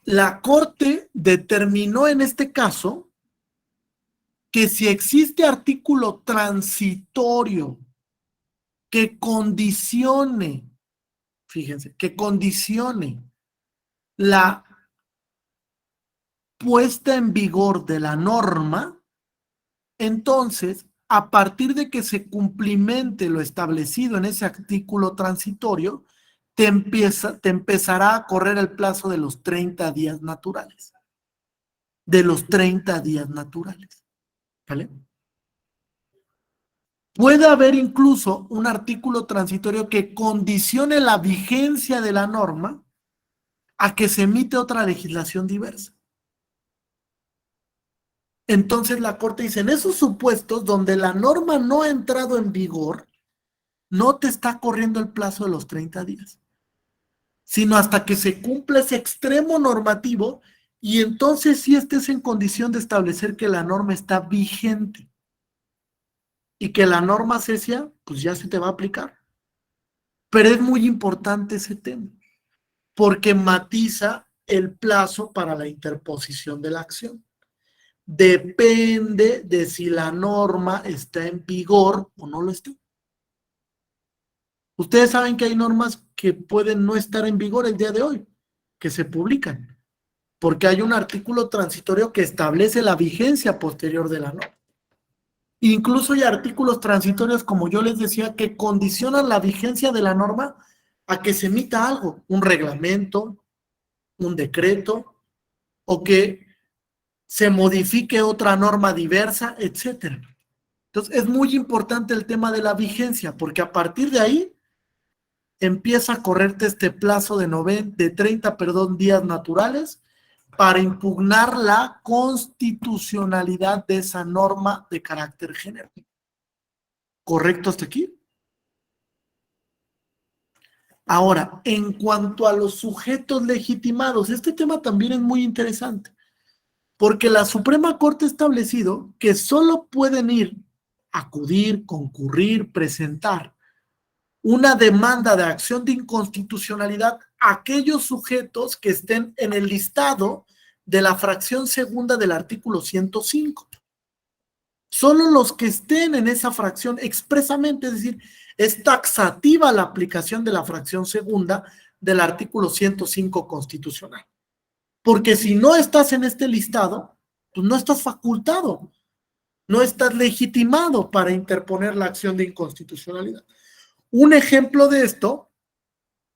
La Corte determinó en este caso que si existe artículo transitorio que condicione, fíjense, que condicione la puesta en vigor de la norma, entonces, a partir de que se cumplimente lo establecido en ese artículo transitorio, te empezará a correr el plazo de los 30 días naturales. De los 30 días naturales. ¿Vale? Puede haber incluso un artículo transitorio que condicione la vigencia de la norma a que se emite otra legislación diversa. Entonces la Corte dice, en esos supuestos donde la norma no ha entrado en vigor, no te está corriendo el plazo de los 30 días, sino hasta que se cumpla ese extremo normativo y entonces sí estés en condición de establecer que la norma está vigente y que la norma cesia, pues ya se te va a aplicar. Pero es muy importante ese tema, porque matiza el plazo para la interposición de la acción. Depende de si la norma está en vigor o no lo está. Ustedes saben que hay normas que pueden no estar en vigor el día de hoy, que se publican, porque hay un artículo transitorio que establece la vigencia posterior de la norma. Incluso hay artículos transitorios, como yo les decía, que condicionan la vigencia de la norma a que se emita algo, un reglamento, un decreto, o que se modifique otra norma diversa, etcétera. Entonces, es muy importante el tema de la vigencia, porque a partir de ahí empieza a correrte este plazo de 30 días naturales para impugnar la constitucionalidad de esa norma de carácter general. ¿Correcto hasta aquí? Ahora, en cuanto a los sujetos legitimados, este tema también es muy interesante, porque la Suprema Corte ha establecido que solo pueden ir, acudir, concurrir, presentar una demanda de acción de inconstitucionalidad a aquellos sujetos que estén en el listado de la fracción segunda del artículo 105. Solo los que estén en esa fracción expresamente, es decir, es taxativa la aplicación de la fracción segunda del artículo 105 constitucional. Porque si no estás en este listado, pues no estás facultado, no estás legitimado para interponer la acción de inconstitucionalidad. Un ejemplo de esto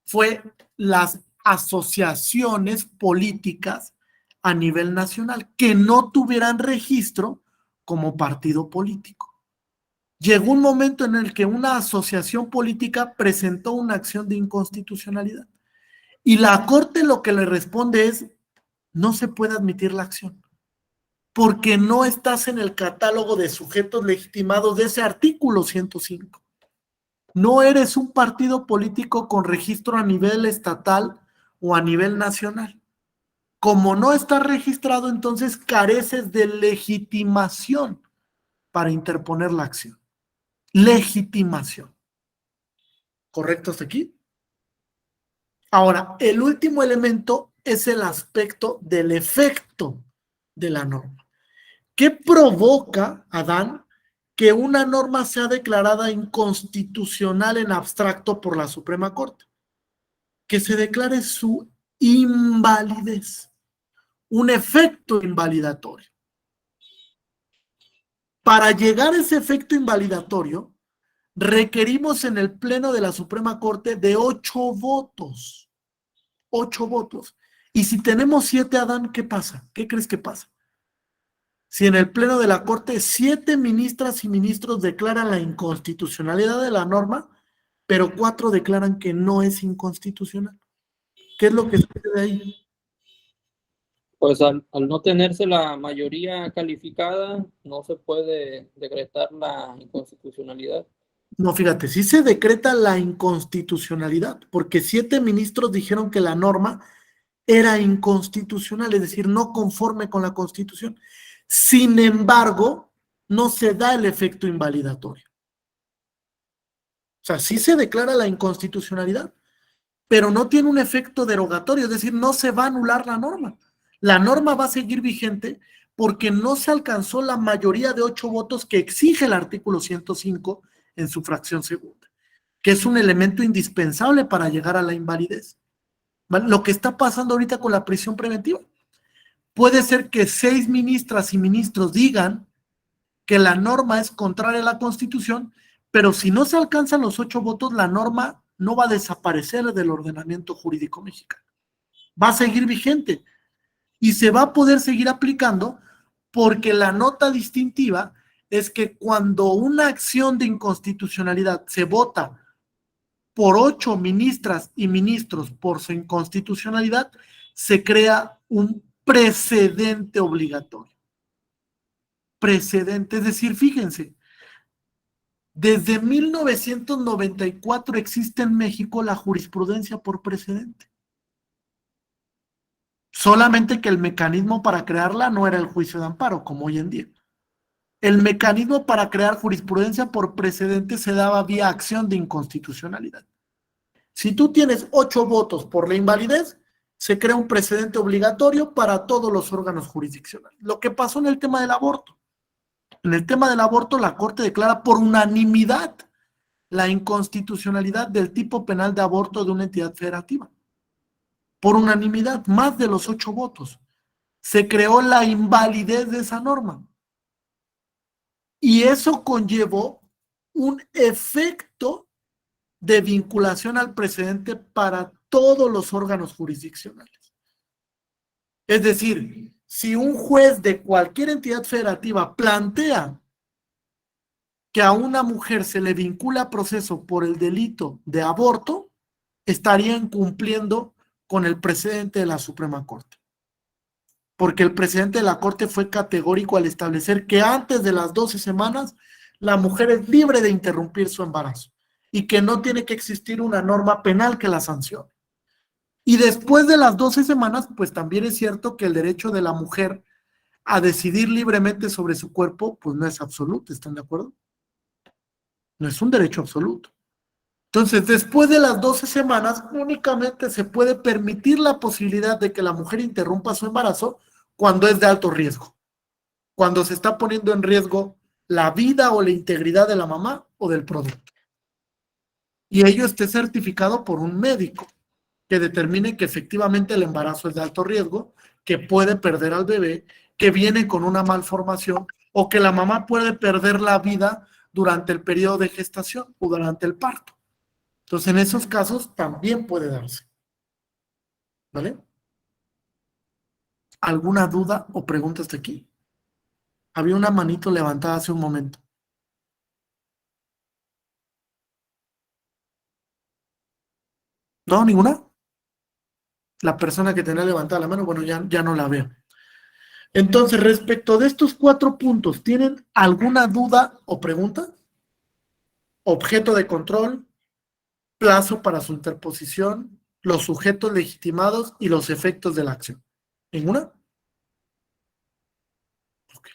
fue las asociaciones políticas a nivel nacional que no tuvieran registro como partido político. Llegó un momento en el que una asociación política presentó una acción de inconstitucionalidad y la Corte lo que le responde es: no se puede admitir la acción porque no estás en el catálogo de sujetos legitimados de ese artículo 105. No eres un partido político con registro a nivel estatal o a nivel nacional. Como no estás registrado, entonces careces de legitimación para interponer la acción. Legitimación. ¿Correcto hasta aquí? Ahora, el último elemento es el aspecto del efecto de la norma. ¿Qué provoca, Adán, que una norma sea declarada inconstitucional en abstracto por la Suprema Corte? Que se declare su invalidez, un efecto invalidatorio. Para llegar a ese efecto invalidatorio, requerimos en el Pleno de la Suprema Corte de 8 votos. 8 votos. Y si tenemos 7, Adán, ¿qué pasa? ¿Qué crees que pasa? Si en el Pleno de la Corte 7 ministras y ministros declaran la inconstitucionalidad de la norma, pero 4 declaran que no es inconstitucional. ¿Qué es lo que sucede ahí? Pues al no tenerse la mayoría calificada, no se puede decretar la inconstitucionalidad. No, fíjate, sí se decreta la inconstitucionalidad, porque 7 ministros dijeron que la norma era inconstitucional, es decir, no conforme con la Constitución. Sin embargo, no se da el efecto invalidatorio. O sea, sí se declara la inconstitucionalidad, pero no tiene un efecto derogatorio, es decir, no se va a anular la norma. La norma va a seguir vigente porque no se alcanzó la mayoría de 8 votos que exige el artículo 105 en su fracción segunda, que es un elemento indispensable para llegar a la invalidez. ¿Vale? Lo que está pasando ahorita con la prisión preventiva. puede ser que 6 ministras y ministros digan que la norma es contraria a la Constitución, pero si no se alcanzan los 8 votos, la norma no va a desaparecer del ordenamiento jurídico mexicano. Va a seguir vigente y se va a poder seguir aplicando, porque la nota distintiva es que cuando una acción de inconstitucionalidad se vota por 8 ministras y ministros por su inconstitucionalidad, se crea un precedente obligatorio. Precedente, es decir, fíjense, desde 1994 existe en México la jurisprudencia por precedente. Solamente que el mecanismo para crearla no era el juicio de amparo, como hoy en día. El mecanismo para crear jurisprudencia por precedente se daba vía acción de inconstitucionalidad. Si tú tienes 8 votos por la invalidez, se crea un precedente obligatorio para todos los órganos jurisdiccionales. Lo que pasó en el tema del aborto. En el tema del aborto, la Corte declara por unanimidad la inconstitucionalidad del tipo penal de aborto de una entidad federativa. Por unanimidad, más de los 8 votos. Se creó la invalidez de esa norma. Y eso conllevó un efecto de vinculación al precedente para todos los órganos jurisdiccionales. Es decir, si un juez de cualquier entidad federativa plantea que a una mujer se le vincula a proceso por el delito de aborto, estaría incumpliendo con el precedente de la Suprema Corte. Porque el precedente de la Corte fue categórico al establecer que antes de las 12 semanas la mujer es libre de interrumpir su embarazo y que no tiene que existir una norma penal que la sancione. Y después de las 12 semanas, pues también es cierto que el derecho de la mujer a decidir libremente sobre su cuerpo, pues no es absoluto, ¿están de acuerdo? No es un derecho absoluto. Entonces, después de las 12 semanas, únicamente se puede permitir la posibilidad de que la mujer interrumpa su embarazo cuando es de alto riesgo, cuando se está poniendo en riesgo la vida o la integridad de la mamá o del producto. Y ello esté certificado por un médico que determine que efectivamente el embarazo es de alto riesgo, que puede perder al bebé, que viene con una malformación o que la mamá puede perder la vida durante el periodo de gestación o durante el parto. Entonces, en esos casos también puede darse. ¿Vale? ¿Alguna duda o pregunta hasta aquí? Había una manito levantada hace un momento. ¿No? ¿Ninguna? La persona que tenía levantada la mano, bueno, ya no la veo. Entonces, respecto de estos 4 puntos, ¿tienen alguna duda o pregunta? Objeto de control, plazo para su interposición, los sujetos legitimados y los efectos de la acción. ¿Ninguna? Okay.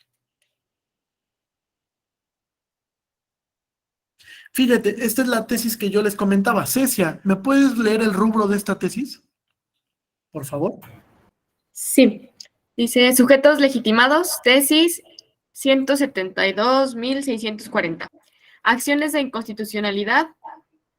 Fíjate, esta es la tesis que yo les comentaba. Cecia, ¿me puedes leer el rubro de esta tesis? Por favor. Sí. Dice, sujetos legitimados, tesis 172.640. Acciones de inconstitucionalidad.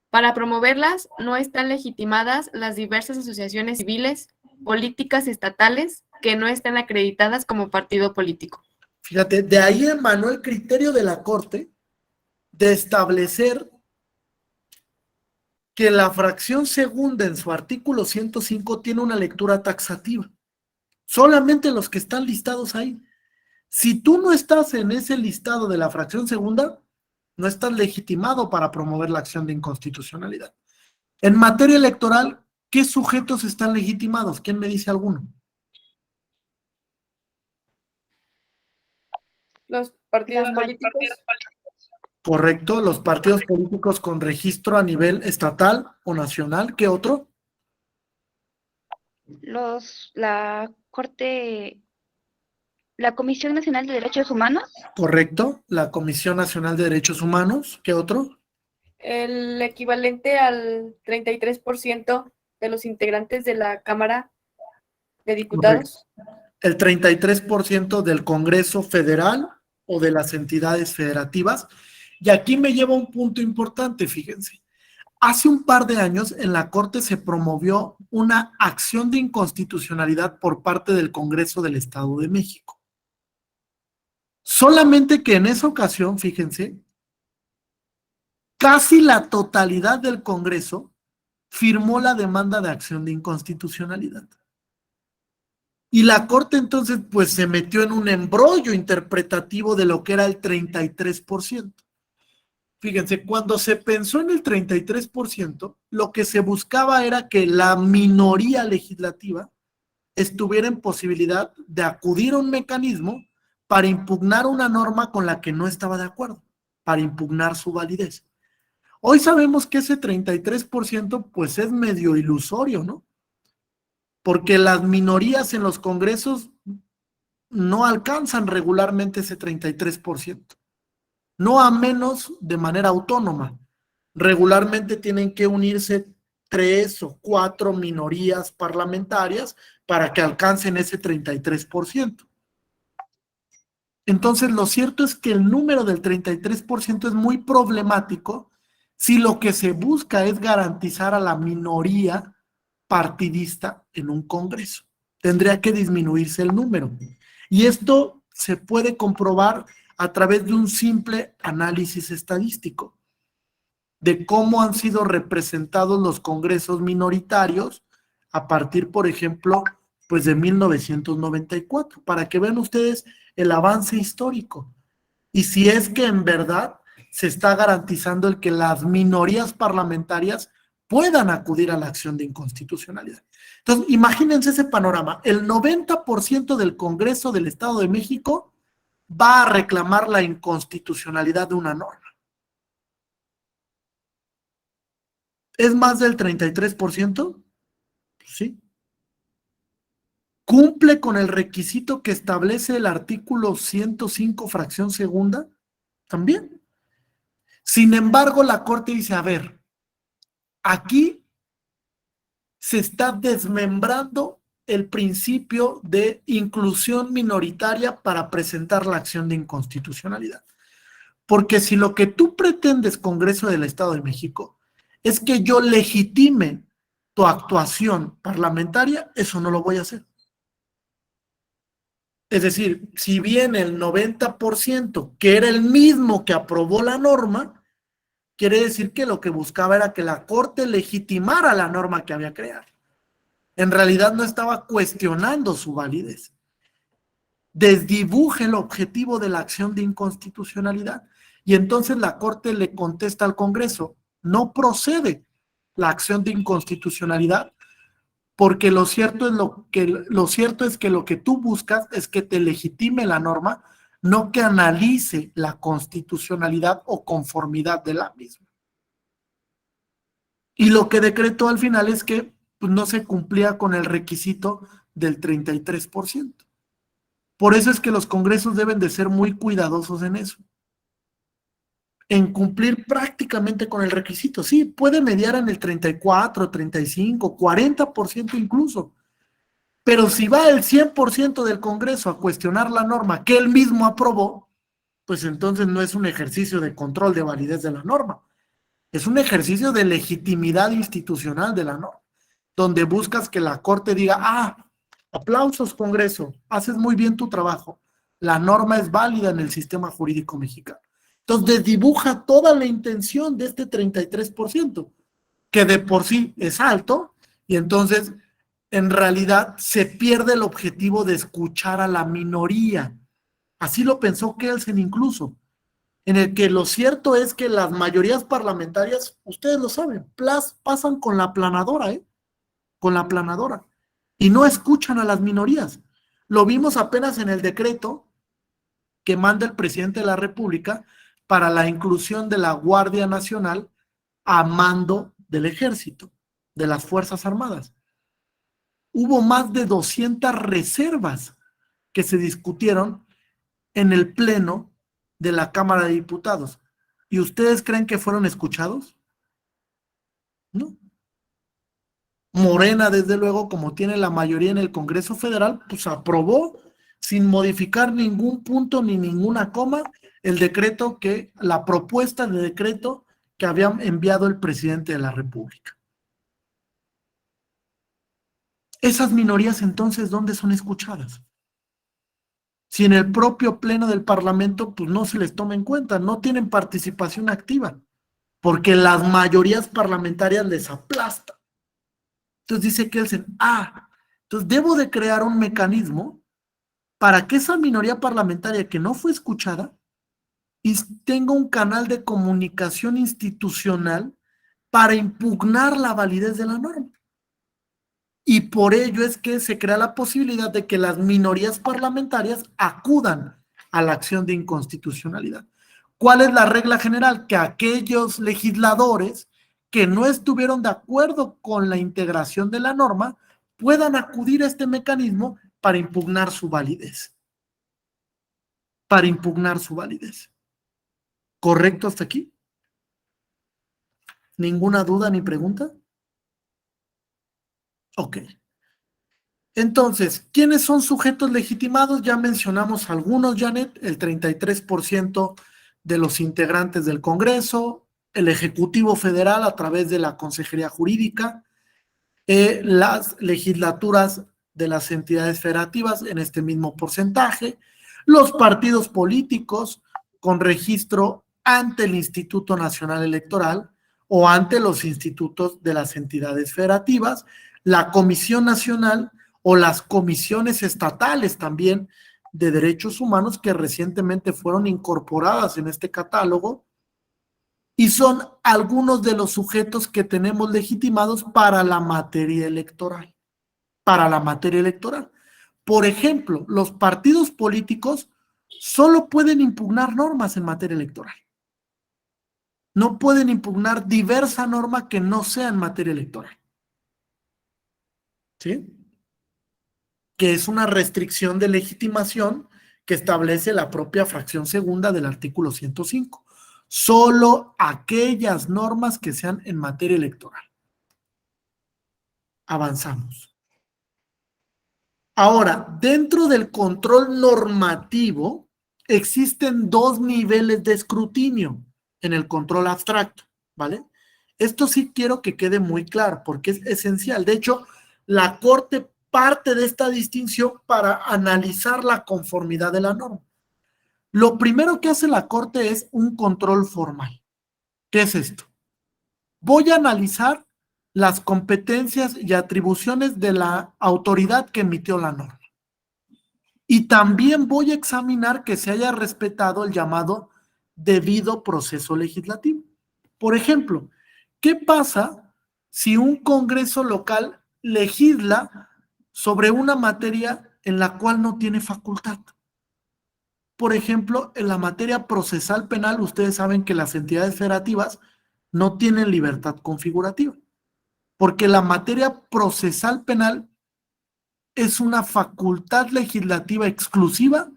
Para promoverlas, no están legitimadas las diversas asociaciones civiles, políticas estatales que no están acreditadas como partido político. Fíjate, de ahí emanó el criterio de la Corte de establecer que la fracción segunda en su artículo 105 tiene una lectura taxativa. Solamente los que están listados ahí. Si tú no estás en ese listado de la fracción segunda, no estás legitimado para promover la acción de inconstitucionalidad. En materia electoral, ¿qué sujetos están legitimados? ¿Quién me dice alguno? Los partidos políticos. Correcto, los partidos políticos con registro a nivel estatal o nacional. ¿Qué otro? La Comisión Nacional de Derechos Humanos. Correcto, la Comisión Nacional de Derechos Humanos. ¿Qué otro? El equivalente al 33% de los integrantes de la Cámara de Diputados. Correcto. El 33% del Congreso Federal o de las entidades federativas. Y aquí me lleva un punto importante, fíjense. Hace un par de años en la Corte se promovió una acción de inconstitucionalidad por parte del Congreso del Estado de México. Solamente que en esa ocasión, fíjense, casi la totalidad del Congreso firmó la demanda de acción de inconstitucionalidad. Y la Corte entonces pues se metió en un embrollo interpretativo de lo que era el 33%. Fíjense, cuando se pensó en el 33%, lo que se buscaba era que la minoría legislativa estuviera en posibilidad de acudir a un mecanismo para impugnar una norma con la que no estaba de acuerdo, para impugnar su validez. Hoy sabemos que ese 33% pues es medio ilusorio, ¿no? Porque las minorías en los congresos no alcanzan regularmente ese 33%. No a menos de manera autónoma. Regularmente tienen que unirse 3 o 4 minorías parlamentarias para que alcancen ese 33%. Entonces, lo cierto es que el número del 33% es muy problemático si lo que se busca es garantizar a la minoría partidista en un congreso. Tendría que disminuirse el número. Y esto se puede comprobar a través de un simple análisis estadístico de cómo han sido representados los congresos minoritarios a partir, por ejemplo, pues de 1994, para que vean ustedes el avance histórico. Y si es que en verdad se está garantizando el que las minorías parlamentarias puedan acudir a la acción de inconstitucionalidad. Entonces, imagínense ese panorama. El 90% del Congreso del Estado de México va a reclamar la inconstitucionalidad de una norma. ¿Es más del 33%? Sí. ¿Cumple con el requisito que establece el artículo 105, fracción segunda? También. Sin embargo, la Corte dice, a ver, aquí se está desmembrando el principio de inclusión minoritaria para presentar la acción de inconstitucionalidad. Porque si lo que tú pretendes, Congreso del Estado de México, es que yo legitime tu actuación parlamentaria, eso no lo voy a hacer. Es decir, si bien el 90%, que era el mismo que aprobó la norma, quiere decir que lo que buscaba era que la Corte legitimara la norma que había creado. En realidad no estaba cuestionando su validez. Desdibuje el objetivo de la acción de inconstitucionalidad y entonces la Corte le contesta al Congreso, no procede la acción de inconstitucionalidad porque lo cierto es que lo que tú buscas es que te legitime la norma, no que analice la constitucionalidad o conformidad de la misma. Y lo que decretó al final es que pues, no se cumplía con el requisito del 33%. Por eso es que los congresos deben de ser muy cuidadosos en eso. En cumplir prácticamente con el requisito. Sí, puede mediar en el 34, 35, 40% incluso. Pero si va el 100% del Congreso a cuestionar la norma que él mismo aprobó, pues entonces no es un ejercicio de control de validez de la norma. Es un ejercicio de legitimidad institucional de la norma, donde buscas que la Corte diga, aplausos Congreso, haces muy bien tu trabajo, la norma es válida en el sistema jurídico mexicano. Entonces desdibuja toda la intención de este 33%, que de por sí es alto, y entonces en realidad se pierde el objetivo de escuchar a la minoría. Así lo pensó Kelsen incluso, en el que lo cierto es que las mayorías parlamentarias, ustedes lo saben, pasan con la aplanadora, con la aplanadora, y no escuchan a las minorías. Lo vimos apenas en el decreto que manda el presidente de la República para la inclusión de la Guardia Nacional a mando del Ejército, de las Fuerzas Armadas. Hubo más de 200 reservas que se discutieron en el Pleno de la Cámara de Diputados. ¿Y ustedes creen que fueron escuchados? No. Morena, desde luego, como tiene la mayoría en el Congreso Federal, pues aprobó sin modificar ningún punto ni ninguna coma la propuesta de decreto que había enviado el presidente de la República. Esas minorías entonces, ¿dónde son escuchadas? Si en el propio pleno del Parlamento pues no se les toma en cuenta, no tienen participación activa, porque las mayorías parlamentarias les aplastan. Entonces dice Kelsen, entonces debo de crear un mecanismo para que esa minoría parlamentaria que no fue escuchada tenga un canal de comunicación institucional para impugnar la validez de la norma. Y por ello es que se crea la posibilidad de que las minorías parlamentarias acudan a la acción de inconstitucionalidad. ¿Cuál es la regla general? Que aquellos legisladores que no estuvieron de acuerdo con la integración de la norma puedan acudir a este mecanismo para impugnar su validez. Para impugnar su validez. ¿Correcto hasta aquí? ¿Ninguna duda ni pregunta? Ok. Entonces, ¿quiénes son sujetos legitimados? Ya mencionamos algunos, Janet, el 33% de los integrantes del Congreso, el Ejecutivo Federal a través de la Consejería Jurídica, las legislaturas de las entidades federativas en este mismo porcentaje, los partidos políticos con registro ante el Instituto Nacional Electoral o ante los institutos de las entidades federativas, la Comisión Nacional o las comisiones estatales también de derechos humanos que recientemente fueron incorporadas en este catálogo y son algunos de los sujetos que tenemos legitimados para la materia electoral. Para la materia electoral. Por ejemplo, los partidos políticos solo pueden impugnar normas en materia electoral. No pueden impugnar diversa norma que no sea en materia electoral. ¿Sí? Que es una restricción de legitimación que establece la propia fracción segunda del artículo 105. Solo aquellas normas que sean en materia electoral. Avanzamos. Ahora, dentro del control normativo, existen dos niveles de escrutinio en el control abstracto, ¿vale? Esto sí quiero que quede muy claro, porque es esencial. De hecho, la Corte parte de esta distinción para analizar la conformidad de la norma. Lo primero que hace la Corte es un control formal. ¿Qué es esto? Voy a analizar las competencias y atribuciones de la autoridad que emitió la norma. Y también voy a examinar que se haya respetado el llamado debido proceso legislativo. Por ejemplo, ¿qué pasa si un Congreso local legisla sobre una materia en la cual no tiene facultad? Por ejemplo, en la materia procesal penal, ustedes saben que las entidades federativas no tienen libertad configurativa, porque la materia procesal penal es una facultad legislativa exclusiva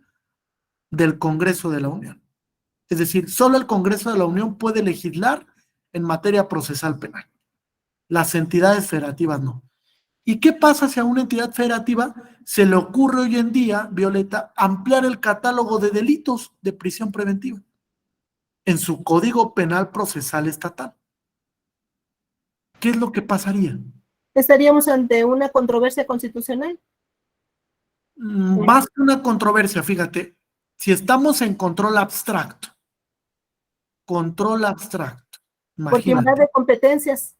del Congreso de la Unión. Es decir, solo el Congreso de la Unión puede legislar en materia procesal penal. Las entidades federativas no. ¿Y qué pasa si a una entidad federativa se le ocurre hoy en día, Violeta, ampliar el catálogo de delitos de prisión preventiva en su Código Penal Procesal Estatal? ¿Qué es lo que pasaría? ¿Estaríamos ante una controversia constitucional? Más que una controversia, fíjate, si estamos en control abstracto, Porque imagínate. invade competencias.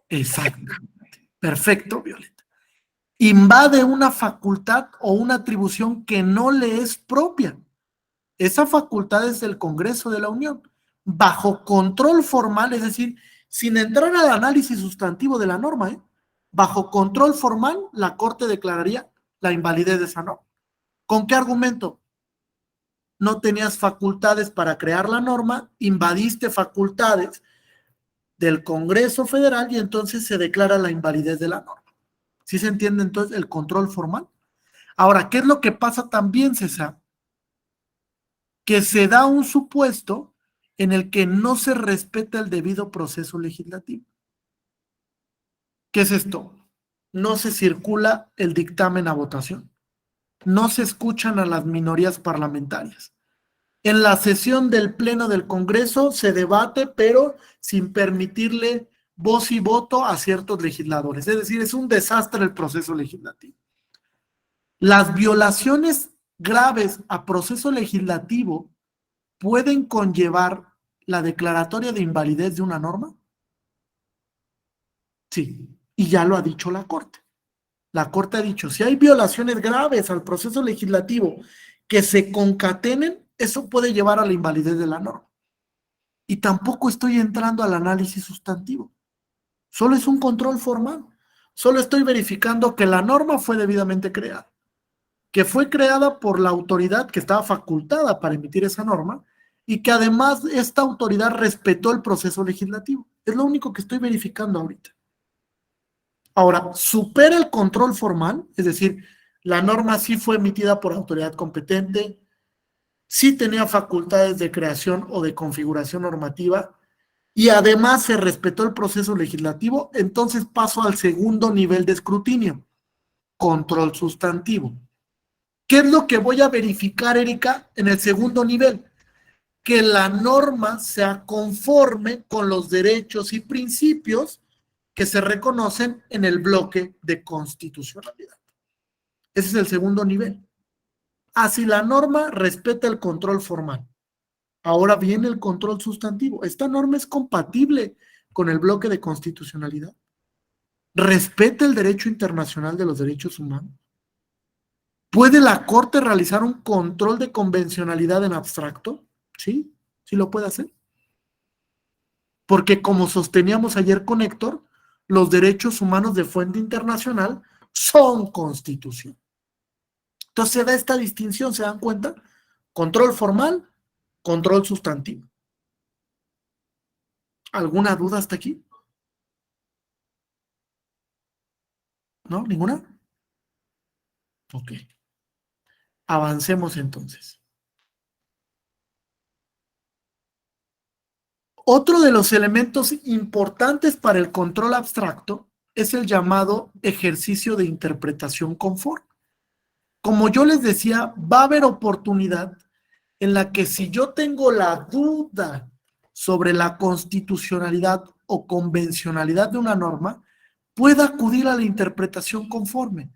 Exactamente, perfecto, Violeta. Invade una facultad o una atribución que no le es propia. Esa facultad es del Congreso de la Unión, bajo control formal, es decir, sin entrar al análisis sustantivo de la norma, bajo control formal, la Corte declararía la invalidez de esa norma. ¿Con qué argumento? No tenías facultades para crear la norma, invadiste facultades del Congreso Federal y entonces se declara la invalidez de la norma. ¿Sí se entiende entonces el control formal? Ahora, ¿qué es lo que pasa también, César? Que se da un supuesto en el que no se respeta el debido proceso legislativo. ¿Qué es esto? No se circula el dictamen a votación. No se escuchan a las minorías parlamentarias. En la sesión del Pleno del Congreso se debate, pero sin permitirle voz y voto a ciertos legisladores. Es decir, es un desastre el proceso legislativo. Las violaciones graves a proceso legislativo pueden conllevar la declaratoria de invalidez de una norma. Sí, y ya lo ha dicho la Corte. La Corte ha dicho, si hay violaciones graves al proceso legislativo que se concatenen, eso puede llevar a la invalidez de la norma. Y tampoco estoy entrando al análisis sustantivo. Solo es un control formal. Solo estoy verificando que la norma fue debidamente creada, que fue creada por la autoridad que estaba facultada para emitir esa norma y que además esta autoridad respetó el proceso legislativo. Es lo único que estoy verificando ahorita. Ahora, supera el control formal, es decir, la norma sí fue emitida por autoridad competente, sí tenía facultades de creación o de configuración normativa y además se respetó el proceso legislativo, entonces paso al segundo nivel de escrutinio, control sustantivo. ¿Qué es lo que voy a verificar, Erika, en el segundo nivel? Que la norma sea conforme con los derechos y principios que se reconocen en el bloque de constitucionalidad. Ese es el segundo nivel. Así la norma respeta el control formal. Ahora viene el control sustantivo. ¿Esta norma es compatible con el bloque de constitucionalidad? ¿Respeta el derecho internacional de los derechos humanos? ¿Puede la Corte realizar un control de convencionalidad en abstracto? Sí, sí lo puede hacer. Porque como sosteníamos ayer con Héctor, los derechos humanos de fuente internacional son constitución. Entonces se da esta distinción, ¿se dan cuenta? Control formal, control sustantivo. ¿Alguna duda hasta aquí? ¿No? ¿Ninguna? Ok. Avancemos entonces. Otro de los elementos importantes para el control abstracto es el llamado ejercicio de interpretación conforme. Como yo les decía, va a haber oportunidad en la que si yo tengo la duda sobre la constitucionalidad o convencionalidad de una norma, pueda acudir a la interpretación conforme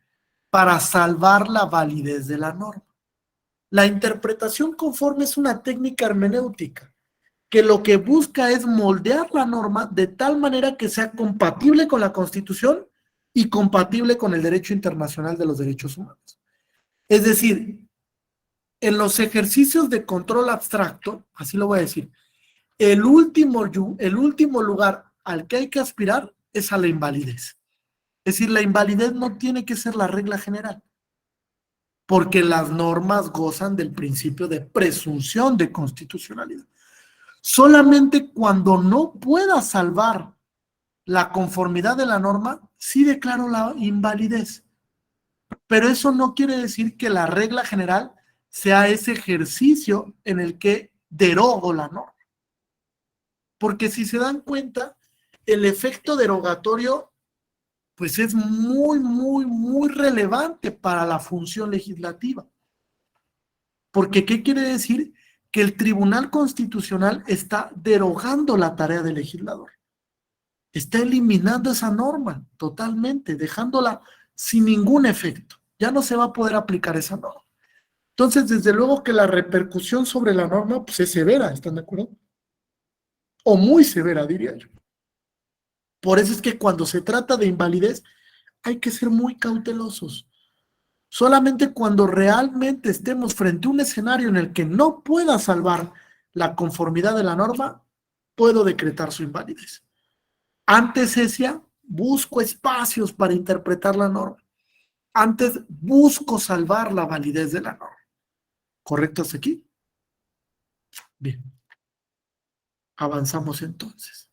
para salvar la validez de la norma. La interpretación conforme es una técnica hermenéutica que lo que busca es moldear la norma de tal manera que sea compatible con la Constitución y compatible con el derecho internacional de los derechos humanos. Es decir, en los ejercicios de control abstracto, así lo voy a decir, el último lugar al que hay que aspirar es a la invalidez. Es decir, la invalidez no tiene que ser la regla general, porque las normas gozan del principio de presunción de constitucionalidad. Solamente cuando no pueda salvar la conformidad de la norma, sí declaro la invalidez. Pero eso no quiere decir que la regla general sea ese ejercicio en el que derogo la norma. Porque si se dan cuenta, el efecto derogatorio pues es muy relevante para la función legislativa. Porque ¿qué quiere decir? Que el Tribunal Constitucional está derogando la tarea del legislador. Está eliminando esa norma totalmente, dejándola sin ningún efecto. Ya no se va a poder aplicar esa norma. Entonces, desde luego que la repercusión sobre la norma pues, es severa, ¿están de acuerdo? O muy severa, diría yo. Por eso es que cuando se trata de invalidez, hay que ser muy cautelosos. Solamente cuando realmente estemos frente a un escenario en el que no pueda salvar la conformidad de la norma, puedo decretar su invalidez. Antes decía, busco espacios para interpretar la norma. Antes busco salvar la validez de la norma. ¿Correcto hasta aquí? Bien. Avanzamos entonces.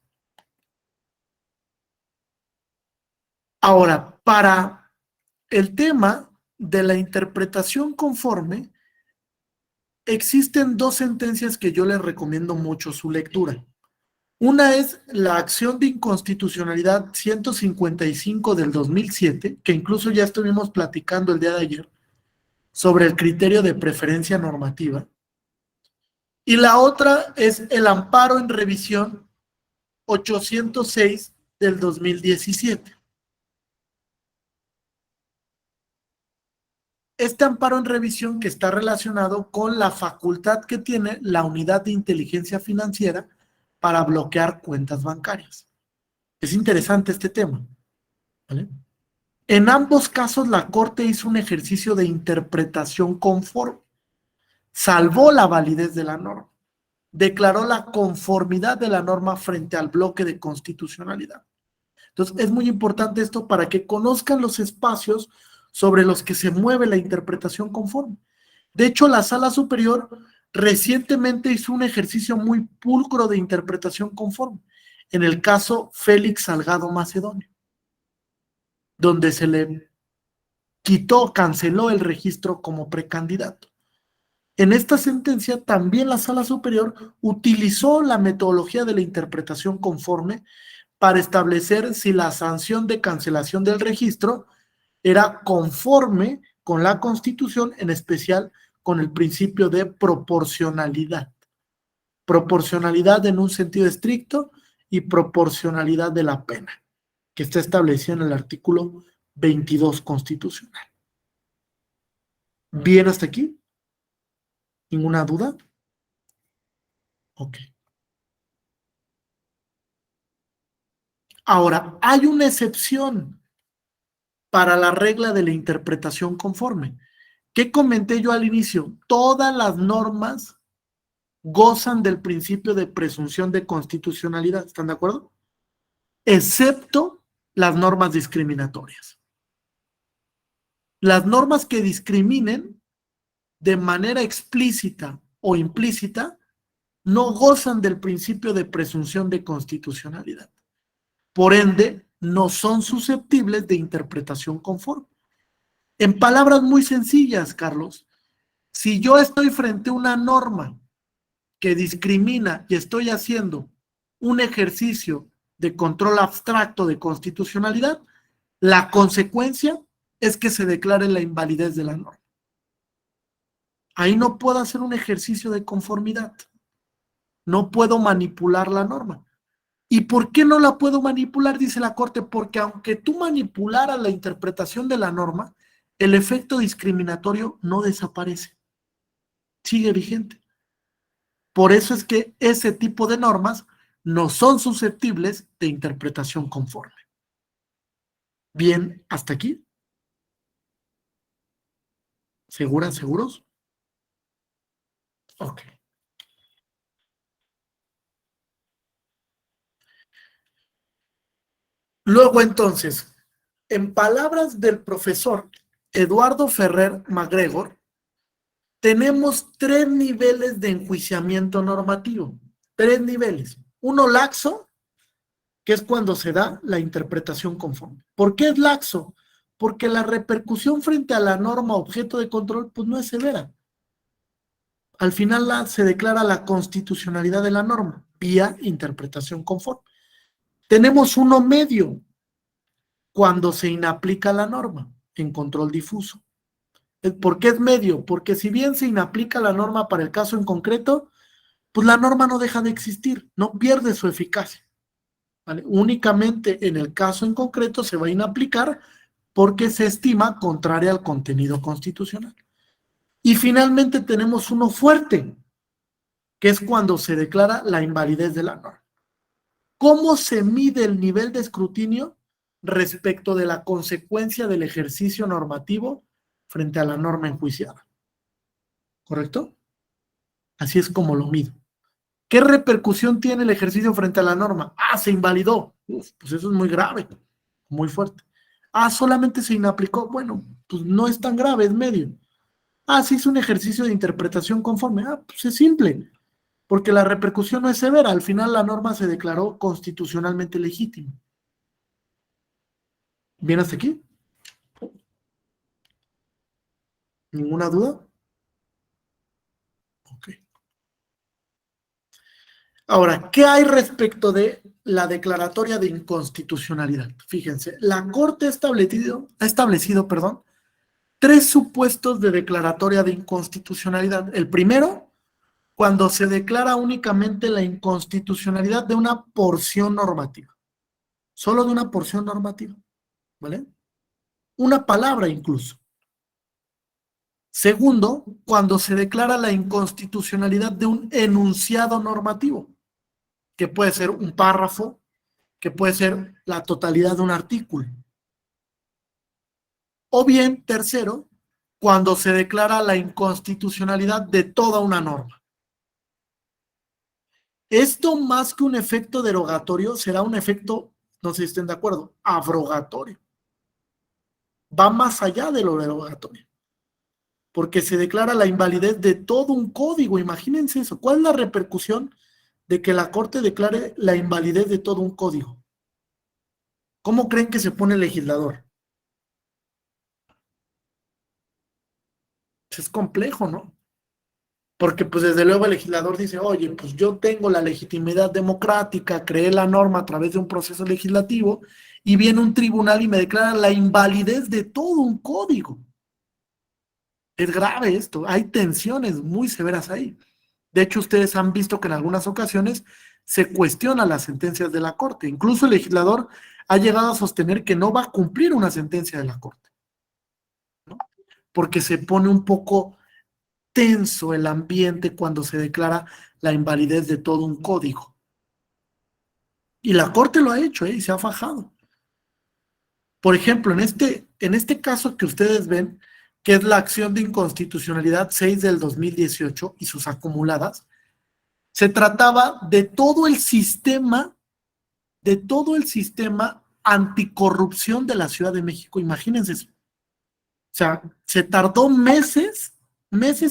Ahora, para el tema de la interpretación conforme, existen dos sentencias que yo les recomiendo mucho su lectura. Una es la acción de inconstitucionalidad 155 del 2007, que incluso ya estuvimos platicando el día de ayer, sobre el criterio de preferencia normativa. Y la otra es el amparo en revisión 806 del 2017. Este amparo en revisión que está relacionado con la facultad que tiene la Unidad de Inteligencia Financiera para bloquear cuentas bancarias. Es interesante este tema, ¿vale? En ambos casos, la Corte hizo un ejercicio de interpretación conforme, salvó la validez de la norma, declaró la conformidad de la norma frente al bloque de constitucionalidad. Entonces, es muy importante esto para que conozcan los espacios sobre los que se mueve la interpretación conforme. De hecho, la Sala Superior recientemente hizo un ejercicio muy pulcro de interpretación conforme, en el caso Félix Salgado Macedonio, donde se le canceló el registro como precandidato. En esta sentencia también la Sala Superior utilizó la metodología de la interpretación conforme para establecer si la sanción de cancelación del registro era conforme con la Constitución, en especial con el principio de proporcionalidad. Proporcionalidad en un sentido estricto y proporcionalidad de la pena, que está establecida en el artículo 22 constitucional. ¿Bien hasta aquí? ¿Ninguna duda? Ok. Ahora, hay una excepción para la regla de la interpretación conforme. ¿Qué comenté yo al inicio? Todas las normas gozan del principio de presunción de constitucionalidad, ¿están de acuerdo? Excepto las normas discriminatorias. Las normas que discriminen de manera explícita o implícita no gozan del principio de presunción de constitucionalidad. Por ende, no son susceptibles de interpretación conforme. En palabras muy sencillas, Carlos, si yo estoy frente a una norma que discrimina y estoy haciendo un ejercicio de control abstracto de constitucionalidad, la consecuencia es que se declare la invalidez de la norma. Ahí no puedo hacer un ejercicio de conformidad. No puedo manipular la norma. ¿Y por qué no la puedo manipular? Dice la Corte, porque aunque tú manipularas la interpretación de la norma, el efecto discriminatorio no desaparece. Sigue vigente. Por eso es que ese tipo de normas no son susceptibles de interpretación conforme. Bien, ¿hasta aquí? ¿Seguras, seguros? Ok. Luego entonces, en palabras del profesor Eduardo Ferrer MacGregor, tenemos 3 niveles de enjuiciamiento normativo. 3 niveles. Uno laxo, que es cuando se da la interpretación conforme. ¿Por qué es laxo? Porque la repercusión frente a la norma objeto de control pues no es severa. Al final se declara la constitucionalidad de la norma vía interpretación conforme. Tenemos uno medio, cuando se inaplica la norma en control difuso. ¿Por qué es medio? Porque si bien se inaplica la norma para el caso en concreto, pues la norma no deja de existir, no pierde su eficacia, ¿vale? Únicamente en el caso en concreto se va a inaplicar porque se estima contraria al contenido constitucional. Y finalmente tenemos uno fuerte, que es cuando se declara la invalidez de la norma. ¿Cómo se mide el nivel de escrutinio respecto de la consecuencia del ejercicio normativo frente a la norma enjuiciada? ¿Correcto? Así es como lo mido. ¿Qué repercusión tiene el ejercicio frente a la norma? Ah, se invalidó. Uf, pues eso es muy grave, muy fuerte. Ah, solamente se inaplicó. Bueno, pues no es tan grave, es medio. Ah, se hizo un ejercicio de interpretación conforme. Ah, pues es simple, porque la repercusión no es severa. Al final la norma se declaró constitucionalmente legítima. ¿Bien hasta aquí? ¿Ninguna duda? Ok. Ahora, ¿qué hay respecto de la declaratoria de inconstitucionalidad? Fíjense, la Corte ha establecido, 3 supuestos de declaratoria de inconstitucionalidad. El primero, cuando se declara únicamente la inconstitucionalidad de una porción normativa. Solo de una porción normativa, ¿vale? Una palabra incluso. Segundo, cuando se declara la inconstitucionalidad de un enunciado normativo, que puede ser un párrafo, que puede ser la totalidad de un artículo. O bien, tercero, cuando se declara la inconstitucionalidad de toda una norma. Esto, más que un efecto derogatorio, será un efecto, no sé si estén de acuerdo, abrogatorio. Va más allá de lo derogatorio, porque se declara la invalidez de todo un código. Imagínense eso. ¿Cuál es la repercusión de que la Corte declare la invalidez de todo un código? ¿Cómo creen que se pone el legislador? Es complejo, ¿no? Porque pues desde luego el legislador dice, oye, pues yo tengo la legitimidad democrática, creé la norma a través de un proceso legislativo, y viene un tribunal y me declara la invalidez de todo un código. Es grave esto, hay tensiones muy severas ahí. De hecho, ustedes han visto que en algunas ocasiones se cuestionan las sentencias de la Corte. Incluso el legislador ha llegado a sostener que no va a cumplir una sentencia de la Corte, ¿no? Porque se pone un poco tenso el ambiente cuando se declara la invalidez de todo un código. Y la Corte lo ha hecho, y se ha fajado. Por ejemplo, en este caso que ustedes ven, que es la acción de inconstitucionalidad 6 del 2018 y sus acumuladas, se trataba de todo el sistema anticorrupción de la Ciudad de México. Imagínense eso. O sea, se tardó meses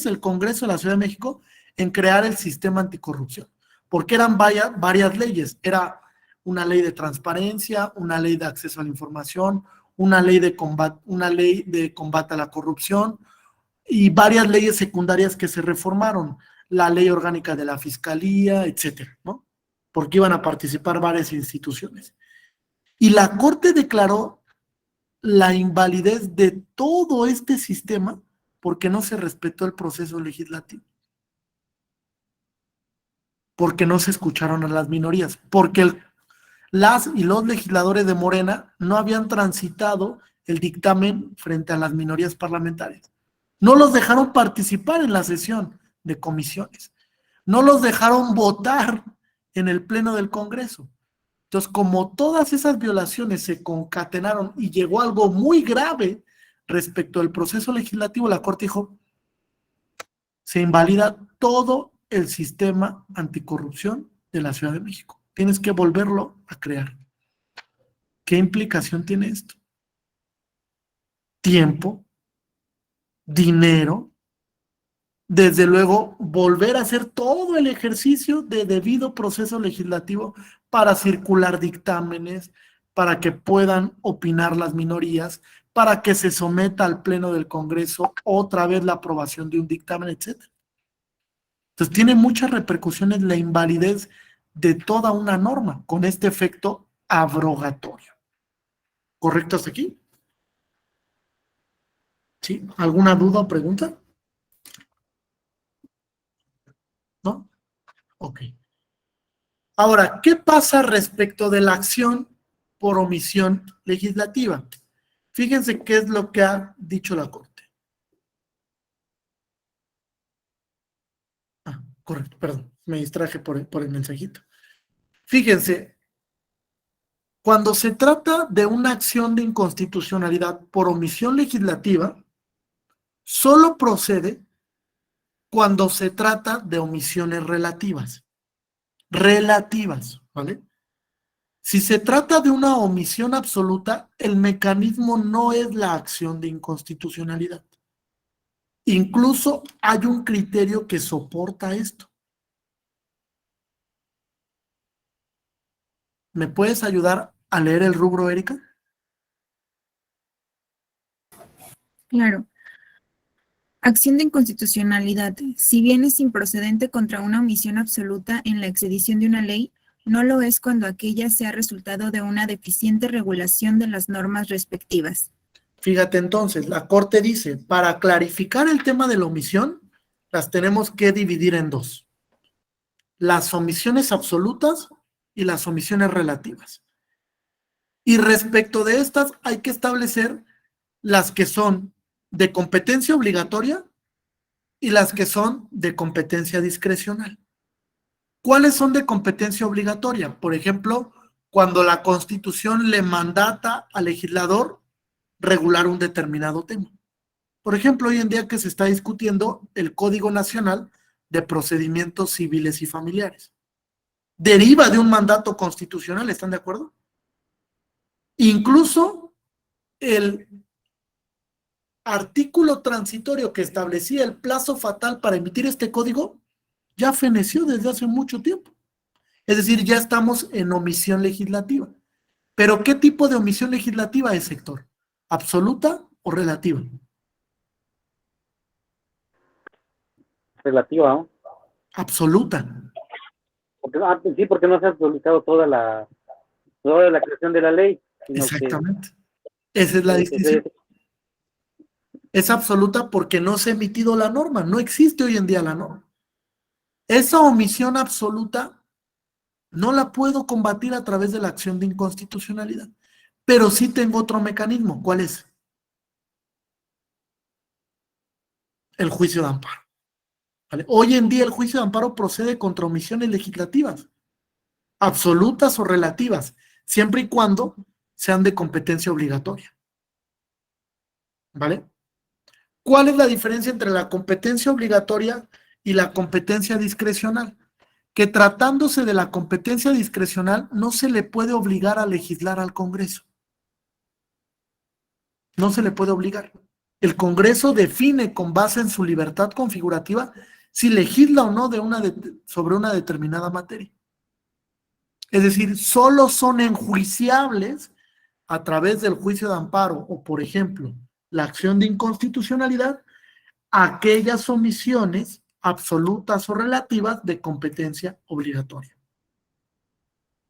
el Congreso de la Ciudad de México en crear el sistema anticorrupción, porque eran varias leyes. Era una ley de transparencia, una ley de acceso a la información, una ley de combate a la corrupción y varias leyes secundarias que se reformaron, la ley orgánica de la Fiscalía, etcétera, ¿no? Porque iban a participar varias instituciones. Y la Corte declaró la invalidez de todo este sistema porque no se respetó el proceso legislativo, porque no se escucharon a las minorías, porque las y los legisladores de Morena no habían transitado el dictamen frente a las minorías parlamentarias. No los dejaron participar en la sesión de comisiones, no los dejaron votar en el pleno del Congreso. Entonces, como todas esas violaciones se concatenaron y llegó algo muy grave respecto al proceso legislativo, la Corte dijo, se invalida todo el sistema anticorrupción de la Ciudad de México. Tienes que volverlo a crear. ¿Qué implicación tiene esto? Tiempo, dinero, desde luego volver a hacer todo el ejercicio de debido proceso legislativo para circular dictámenes, para que puedan opinar las minorías, para que se someta al pleno del Congreso otra vez la aprobación de un dictamen, etc. Entonces tiene muchas repercusiones la invalidez de toda una norma con este efecto abrogatorio. ¿Correcto hasta aquí? ¿Sí? ¿Alguna duda o pregunta? ¿No? Ok. Ahora, ¿qué pasa respecto de la acción por omisión legislativa? Fíjense qué es lo que ha dicho la Corte. Ah, correcto, perdón, me distraje por el mensajito. Fíjense, cuando se trata de una acción de inconstitucionalidad por omisión legislativa, solo procede cuando se trata de omisiones relativas. Relativas, ¿vale? Si se trata de una omisión absoluta, el mecanismo no es la acción de inconstitucionalidad. Incluso hay un criterio que soporta esto. ¿Me puedes ayudar a leer el rubro, Erika? Claro. Acción de inconstitucionalidad. Si bien es improcedente contra una omisión absoluta en la expedición de una ley, no lo es cuando aquella sea resultado de una deficiente regulación de las normas respectivas. Fíjate entonces, la Corte dice, para clarificar el tema de la omisión, las tenemos que dividir en dos. las omisiones absolutas y las omisiones relativas. Y respecto de estas hay que establecer las que son de competencia obligatoria y las que son de competencia discrecional. ¿Cuáles son de competencia obligatoria? Por ejemplo, cuando la Constitución le mandata al legislador regular un determinado tema. Por ejemplo, hoy en día que se está discutiendo el Código Nacional de Procedimientos Civiles y Familiares. Deriva de un mandato constitucional, ¿están de acuerdo? Incluso el artículo transitorio que establecía el plazo fatal para emitir este código ya feneció desde hace mucho tiempo. Es decir, ya estamos en omisión legislativa. ¿Pero qué tipo de omisión legislativa es, Héctor? ¿Absoluta o relativa? Relativa, ¿no? Absoluta. Sí, porque no se ha publicado toda la creación de la ley. Exactamente. Esa es la distinción. Es absoluta porque no se ha emitido la norma. No existe hoy en día la norma. Esa omisión absoluta no la puedo combatir a través de la acción de inconstitucionalidad. Pero sí tengo otro mecanismo. ¿Cuál es? El juicio de amparo. ¿Vale? Hoy en día el juicio de amparo procede contra omisiones legislativas, absolutas o relativas, siempre y cuando sean de competencia obligatoria. ¿Vale? ¿Cuál es la diferencia entre la competencia obligatoria y la competencia discrecional? Que tratándose de la competencia discrecional no se le puede obligar a legislar al Congreso. No se le puede obligar. El Congreso define con base en su libertad configurativa si legisla o no sobre una determinada materia. Es decir, solo son enjuiciables a través del juicio de amparo o, por ejemplo, la acción de inconstitucionalidad, aquellas omisiones absolutas o relativas de competencia obligatoria.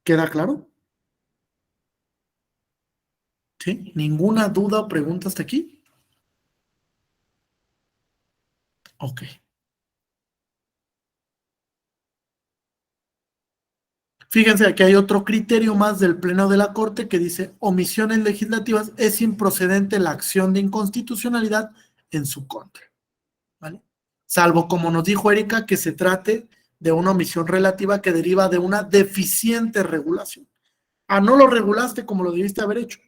¿Queda claro? ¿Sí? ¿Ninguna duda o pregunta hasta aquí? Ok. Fíjense, aquí hay otro criterio más del Pleno de la Corte que dice: omisiones legislativas, es improcedente la acción de inconstitucionalidad en su contra. ¿Vale? Salvo, como nos dijo Erika, que se trate de una omisión relativa que deriva de una deficiente regulación. Ah, no lo regulaste como lo debiste haber hecho.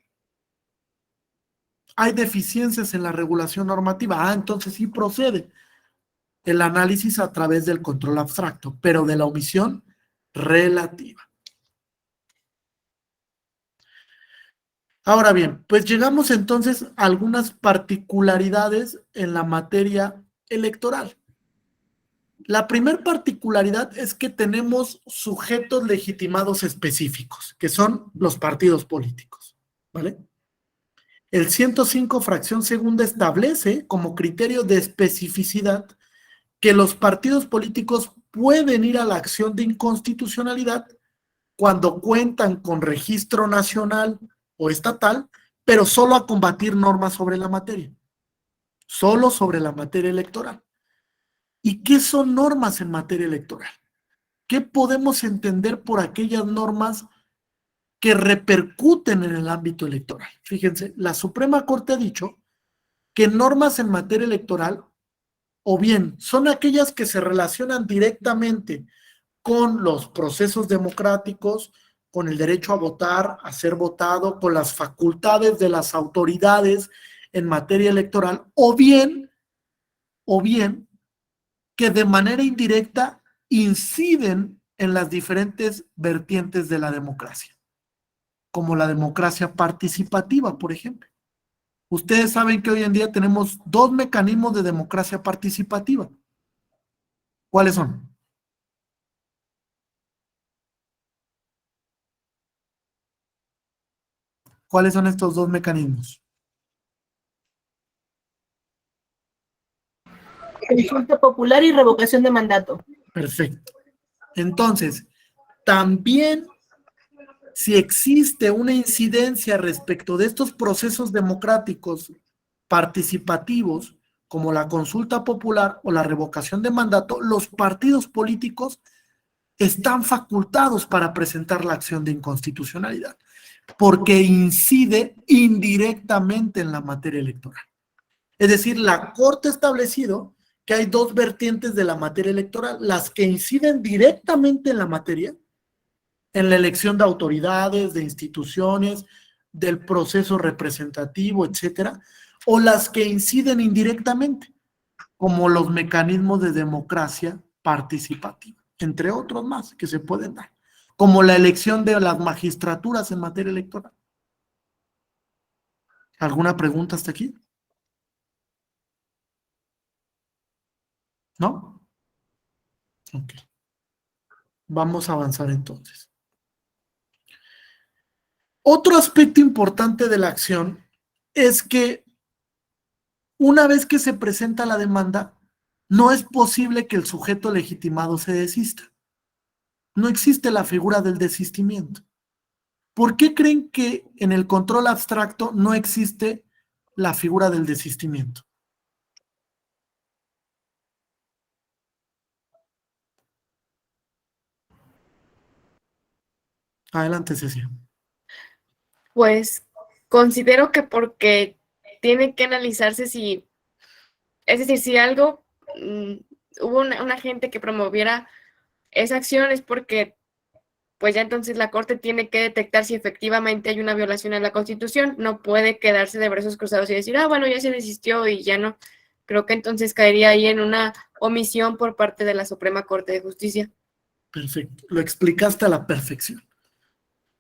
Hay deficiencias en la regulación normativa. Ah, entonces sí procede el análisis a través del control abstracto, pero de la omisión relativa. Ahora bien, pues llegamos entonces a algunas particularidades en la materia electoral. La primera particularidad es que tenemos sujetos legitimados específicos, que son los partidos políticos, ¿vale? El 105, fracción segunda, establece como criterio de especificidad que los partidos políticos pueden ir a la acción de inconstitucionalidad cuando cuentan con registro nacional o estatal, pero solo a combatir normas sobre la materia, solo sobre la materia electoral. ¿Y qué son normas en materia electoral? ¿Qué podemos entender por aquellas normas que repercuten en el ámbito electoral? Fíjense, la Suprema Corte ha dicho que normas en materia electoral o bien son aquellas que se relacionan directamente con los procesos democráticos, con el derecho a votar, a ser votado, con las facultades de las autoridades en materia electoral, o bien que de manera indirecta inciden en las diferentes vertientes de la democracia, como la democracia participativa, por ejemplo. Ustedes saben que hoy en día tenemos dos mecanismos de democracia participativa. ¿Cuáles son? ¿Cuáles son estos dos mecanismos? Consulta popular y revocación de mandato. Perfecto. Entonces, también si existe una incidencia respecto de estos procesos democráticos participativos, como la consulta popular o la revocación de mandato, los partidos políticos están facultados para presentar la acción de inconstitucionalidad, porque incide indirectamente en la materia electoral. Es decir, la Corte ha establecido que hay dos vertientes de la materia electoral, las que inciden directamente en la materia, en la elección de autoridades, de instituciones, del proceso representativo, etcétera, o las que inciden indirectamente, como los mecanismos de democracia participativa, entre otros más que se pueden dar, como la elección de las magistraturas en materia electoral. ¿Alguna pregunta hasta aquí? ¿No? Ok. Vamos a avanzar entonces. Otro aspecto importante de la acción es que una vez que se presenta la demanda, no es posible que el sujeto legitimado se desista. No existe la figura del desistimiento. ¿Por qué creen que en el control abstracto no existe la figura del desistimiento? Adelante, Cecilia. Pues considero que porque tiene que analizarse si, es decir, si algo, hubo una gente que promoviera esa acción es porque pues ya entonces la Corte tiene que detectar si efectivamente hay una violación a la Constitución, no puede quedarse de brazos cruzados y decir, bueno, ya se desistió y ya no. Creo que entonces caería ahí en una omisión por parte de la Suprema Corte de Justicia. Perfecto, lo explicaste a la perfección.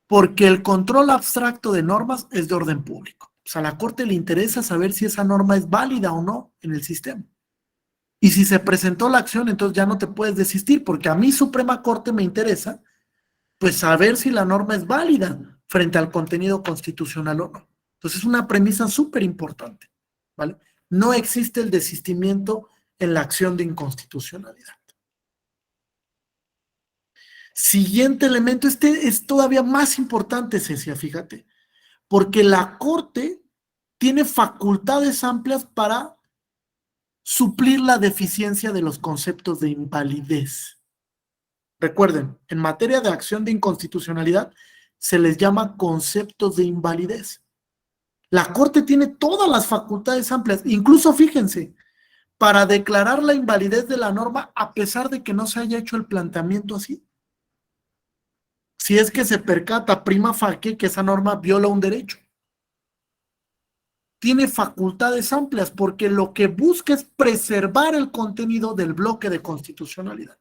Porque el control abstracto de normas es de orden público. O sea, a la Corte le interesa saber si esa norma es válida o no en el sistema. Y si se presentó la acción, entonces ya no te puedes desistir, porque a mí Suprema Corte me interesa, pues saber si la norma es válida frente al contenido constitucional o no. Entonces es una premisa súper importante, ¿vale? No existe el desistimiento en la acción de inconstitucionalidad. Siguiente elemento, este es todavía más importante, Cecia, fíjate, porque la Corte tiene facultades amplias para suplir la deficiencia de los conceptos de invalidez. Recuerden, en materia de acción de inconstitucionalidad se les llama conceptos de invalidez. La Corte tiene todas las facultades amplias, incluso fíjense, para declarar la invalidez de la norma a pesar de que no se haya hecho el planteamiento así. Si es que se percata prima facie que esa norma viola un derecho. Tiene facultades amplias porque lo que busca es preservar el contenido del bloque de constitucionalidad.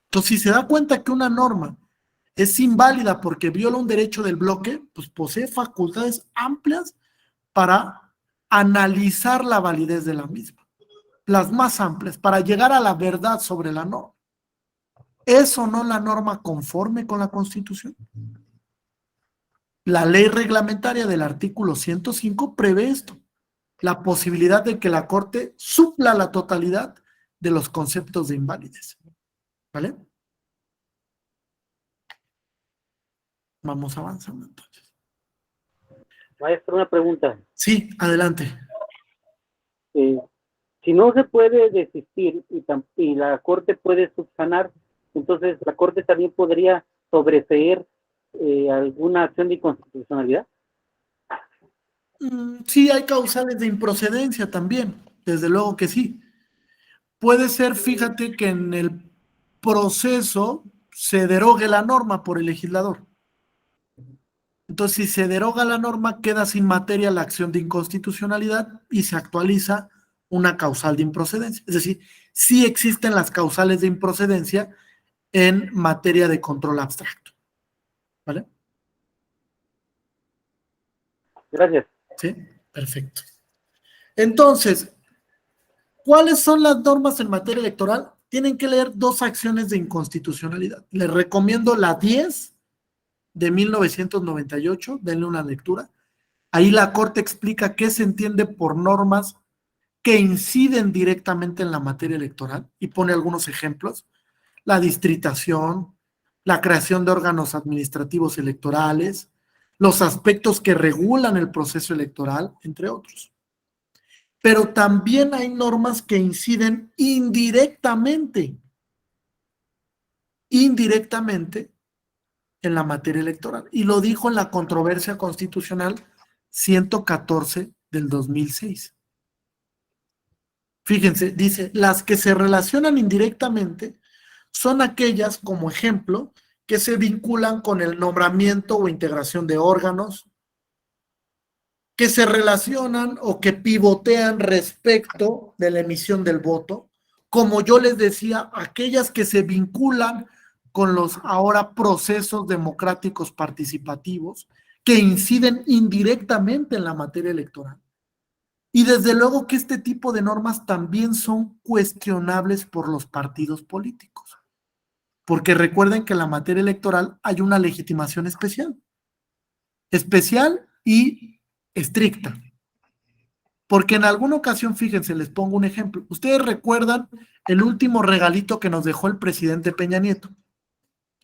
Entonces, si se da cuenta que una norma es inválida porque viola un derecho del bloque, pues posee facultades amplias para analizar la validez de la misma. Las más amplias, para llegar a la verdad sobre la norma. ¿Es o no la norma conforme con la Constitución? La ley reglamentaria del artículo 105 prevé esto, la posibilidad de que la Corte supla la totalidad de los conceptos de invalidez. ¿Vale? Vamos avanzando entonces. Maestro, una pregunta. Sí, adelante. Si no se puede desistir y la Corte puede subsanar, entonces la Corte también podría sobreseer alguna acción de inconstitucionalidad. Sí, hay causales de improcedencia también, desde luego que sí. Puede ser, fíjate, que en el proceso se derogue la norma por el legislador. Entonces, si se deroga la norma, queda sin materia la acción de inconstitucionalidad y se actualiza una causal de improcedencia. Es decir, sí existen las causales de improcedencia en materia de control abstracto. ¿Vale? Gracias. Sí, perfecto. Entonces, ¿cuáles son las normas en materia electoral? Tienen que leer dos acciones de inconstitucionalidad. Les recomiendo la 10 de 1998, denle una lectura. Ahí la Corte explica qué se entiende por normas que inciden directamente en la materia electoral y pone algunos ejemplos. La distritación, la creación de órganos administrativos electorales, los aspectos que regulan el proceso electoral, entre otros. Pero también hay normas que inciden indirectamente indirectamente en la materia electoral. Y lo dijo en la controversia constitucional 114 del 2006. Fíjense, dice, las que se relacionan indirectamente son aquellas, como ejemplo, que se vinculan con el nombramiento o integración de órganos, que se relacionan o que pivotean respecto de la emisión del voto, como yo les decía, aquellas que se vinculan con los ahora procesos democráticos participativos, que inciden indirectamente en la materia electoral. Y desde luego que este tipo de normas también son cuestionables por los partidos políticos, porque recuerden que en la materia electoral hay una legitimación especial y estricta. Porque en alguna ocasión, fíjense, les pongo un ejemplo. Ustedes recuerdan el último regalito que nos dejó el presidente Peña Nieto.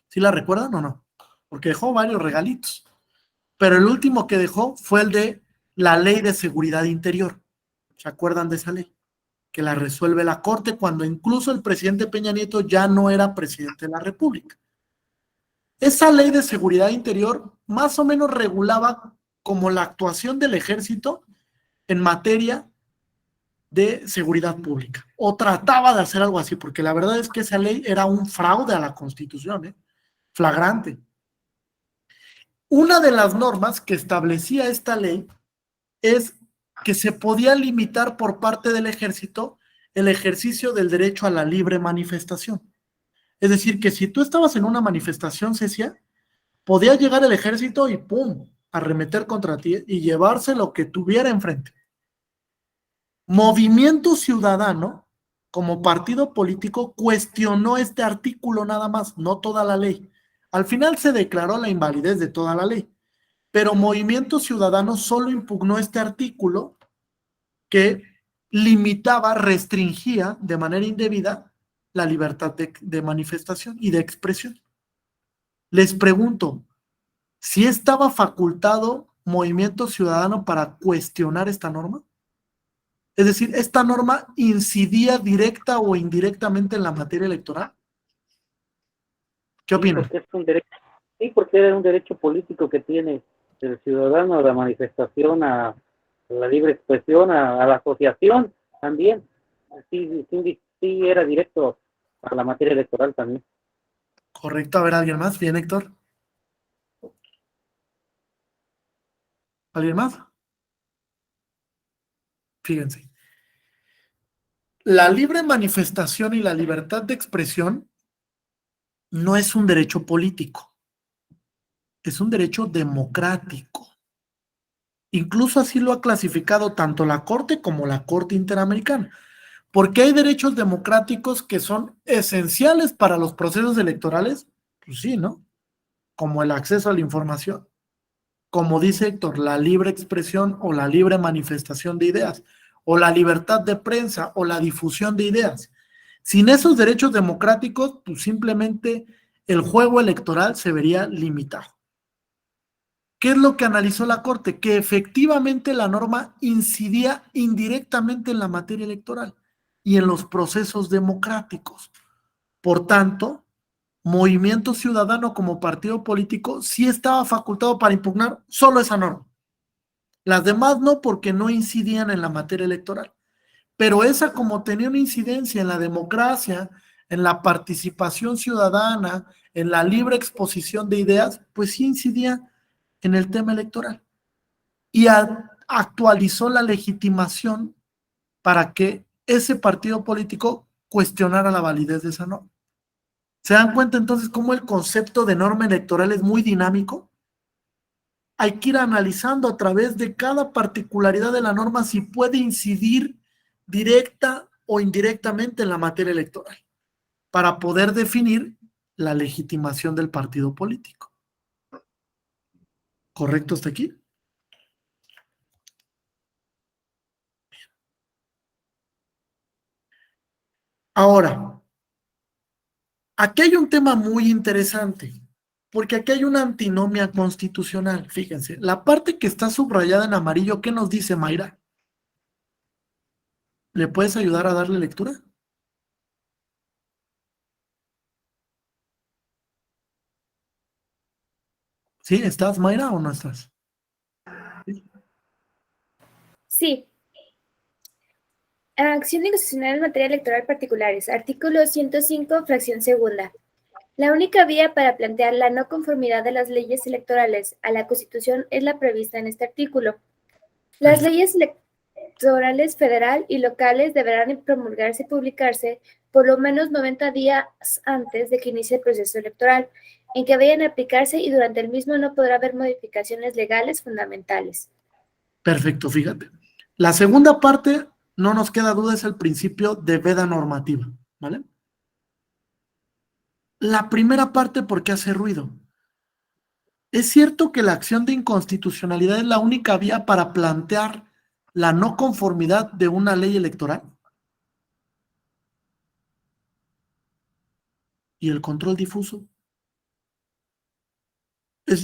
¿Sí la recuerdan o no? Porque dejó varios regalitos. Pero el último que dejó fue el de la Ley de Seguridad Interior. ¿Se acuerdan de esa ley? Que la resuelve la Corte cuando incluso el presidente Peña Nieto ya no era presidente de la República. Esa Ley de Seguridad Interior más o menos regulaba como la actuación del ejército en materia de seguridad pública, o trataba de hacer algo así, porque la verdad es que esa ley era un fraude a la Constitución, flagrante. Una de las normas que establecía esta ley es que se podía limitar por parte del ejército el ejercicio del derecho a la libre manifestación. Es decir, que si tú estabas en una manifestación, Cecia, podía llegar el ejército y ¡pum!, arremeter contra ti y llevarse lo que tuviera enfrente. Movimiento Ciudadano, como partido político, cuestionó este artículo nada más, no toda la ley. Al final se declaró la invalidez de toda la ley, pero Movimiento Ciudadano solo impugnó este artículo que limitaba, restringía de manera indebida la libertad de manifestación y de expresión. Les pregunto, ¿si estaba facultado Movimiento Ciudadano para cuestionar esta norma? Es decir, ¿esta norma incidía directa o indirectamente en la materia electoral? ¿Qué opinan? Porque es un derecho, sí, porque era un derecho político que tiene el ciudadano a la manifestación, a la libre expresión, a la asociación también. Sí, era directo a la materia electoral también. Correcto, a ver, ¿alguien más? Bien, Héctor. ¿Alguien más? Fíjense. La libre manifestación y la libertad de expresión no es un derecho político, es un derecho democrático. Incluso así lo ha clasificado tanto la Corte como la Corte Interamericana, porque hay derechos democráticos que son esenciales para los procesos electorales, pues sí, ¿no? Como el acceso a la información, como dice Héctor, la libre expresión o la libre manifestación de ideas, o la libertad de prensa o la difusión de ideas. Sin esos derechos democráticos, pues simplemente el juego electoral se vería limitado. ¿Qué es lo que analizó la Corte? Que efectivamente la norma incidía indirectamente en la materia electoral y en los procesos democráticos. Por tanto, Movimiento Ciudadano como partido político sí estaba facultado para impugnar solo esa norma. Las demás no, porque no incidían en la materia electoral. Pero esa, como tenía una incidencia en la democracia, en la participación ciudadana, en la libre exposición de ideas, pues sí incidía en el tema electoral. Y actualizó la legitimación para que ese partido político cuestionara la validez de esa norma. ¿Se dan cuenta entonces cómo el concepto de norma electoral es muy dinámico? Hay que ir analizando a través de cada particularidad de la norma si puede incidir directa o indirectamente en la materia electoral para poder definir la legitimación del partido político. ¿Correcto hasta aquí? Ahora, aquí hay un tema muy interesante, porque aquí hay una antinomia constitucional. Fíjense, la parte que está subrayada en amarillo, ¿qué nos dice, Mayra? ¿Le puedes ayudar a darle lectura? ¿Sí? ¿Estás, Mayra, o no estás? Sí. Acción inconstitucional en materia electoral particulares. Artículo 105, fracción segunda. La única vía para plantear la no conformidad de las leyes electorales a la Constitución es la prevista en este artículo. Las leyes electorales federal y locales deberán promulgarse y publicarse por lo menos 90 días antes de que inicie el proceso electoral, en que vayan a aplicarse, y durante el mismo no podrá haber modificaciones legales fundamentales. Perfecto, fíjate. La segunda parte, no nos queda duda, es el principio de veda normativa, ¿vale? La primera parte, ¿por qué hace ruido? ¿Es cierto que la acción de inconstitucionalidad es la única vía para plantear la no conformidad de una ley electoral? ¿Y el control difuso?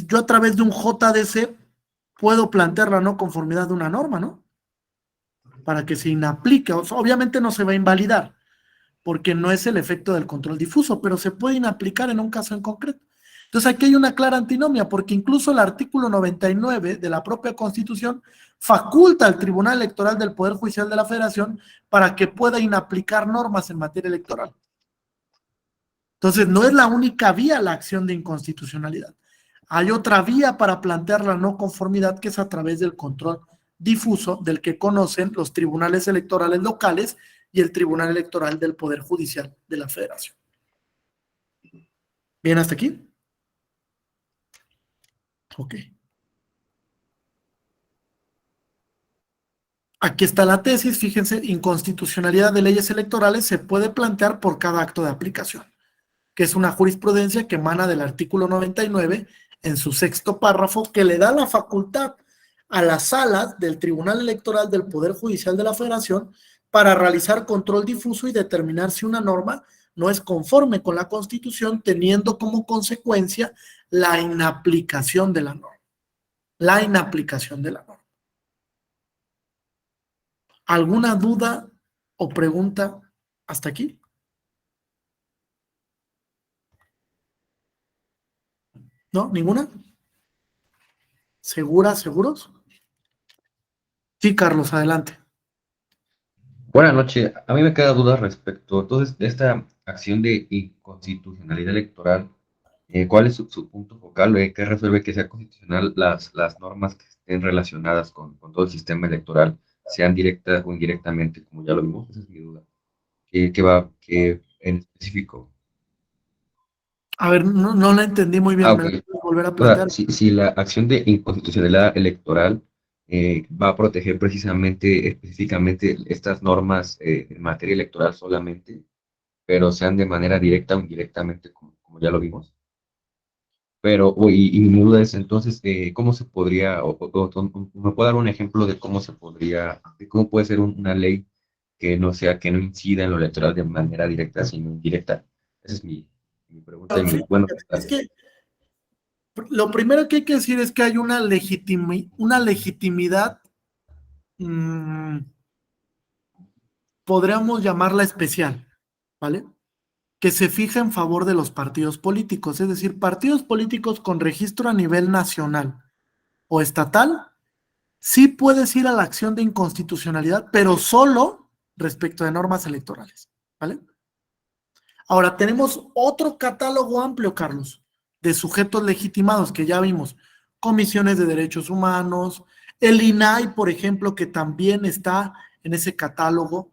Yo a través de un JDC puedo plantear la no conformidad de una norma, ¿no? Para que se inaplique. O sea, obviamente no se va a invalidar, porque no es el efecto del control difuso, pero se puede inaplicar en un caso en concreto. Entonces aquí hay una clara antinomia, porque incluso el artículo 99 de la propia Constitución faculta al Tribunal Electoral del Poder Judicial de la Federación para que pueda inaplicar normas en materia electoral. Entonces no es la única vía la acción de inconstitucionalidad. Hay otra vía para plantear la no conformidad, que es a través del control difuso, del que conocen los tribunales electorales locales y el Tribunal Electoral del Poder Judicial de la Federación. ¿Bien hasta aquí? Ok. Aquí está la tesis, fíjense, inconstitucionalidad de leyes electorales se puede plantear por cada acto de aplicación, que es una jurisprudencia que emana del artículo 99 en su sexto párrafo, que le da la facultad a las salas del Tribunal Electoral del Poder Judicial de la Federación para realizar control difuso y determinar si una norma no es conforme con la Constitución, teniendo como consecuencia la inaplicación de la norma. La inaplicación de la norma. ¿Alguna duda o pregunta hasta aquí? ¿No? ¿Ninguna? ¿Seguras, seguros? Sí, Carlos, adelante. Buenas noches. A mí me queda duda respecto entonces de esta acción de inconstitucionalidad electoral. ¿Cuál es su punto focal? ¿Qué resuelve que sea constitucional las normas que estén relacionadas con todo el sistema electoral, sean directas o indirectamente, como ya lo vimos? Esa es mi duda. ¿Qué en específico? A ver, no la entendí muy bien. ¿Me Ok. la puedes volver a O sea, plantear? si la acción de inconstitucionalidad electoral va a proteger precisamente, específicamente, estas normas en materia electoral solamente, pero sean de manera directa o indirectamente, como ya lo vimos. Pero, y mi duda es entonces, ¿cómo se podría, me puede dar un ejemplo de cómo se podría, de cómo puede ser una ley que no incida en lo electoral de manera directa, sino indirecta? Esa es mi pregunta. Y bueno, Es que lo primero que hay que decir es que hay una legitimidad, podríamos llamarla especial, ¿vale? Que se fija en favor de los partidos políticos, es decir, partidos políticos con registro a nivel nacional o estatal, sí puedes ir a la acción de inconstitucionalidad, pero solo respecto de normas electorales, ¿vale? Ahora, tenemos otro catálogo amplio, Carlos, de sujetos legitimados que ya vimos, comisiones de derechos humanos, el INAI, por ejemplo, que también está en ese catálogo.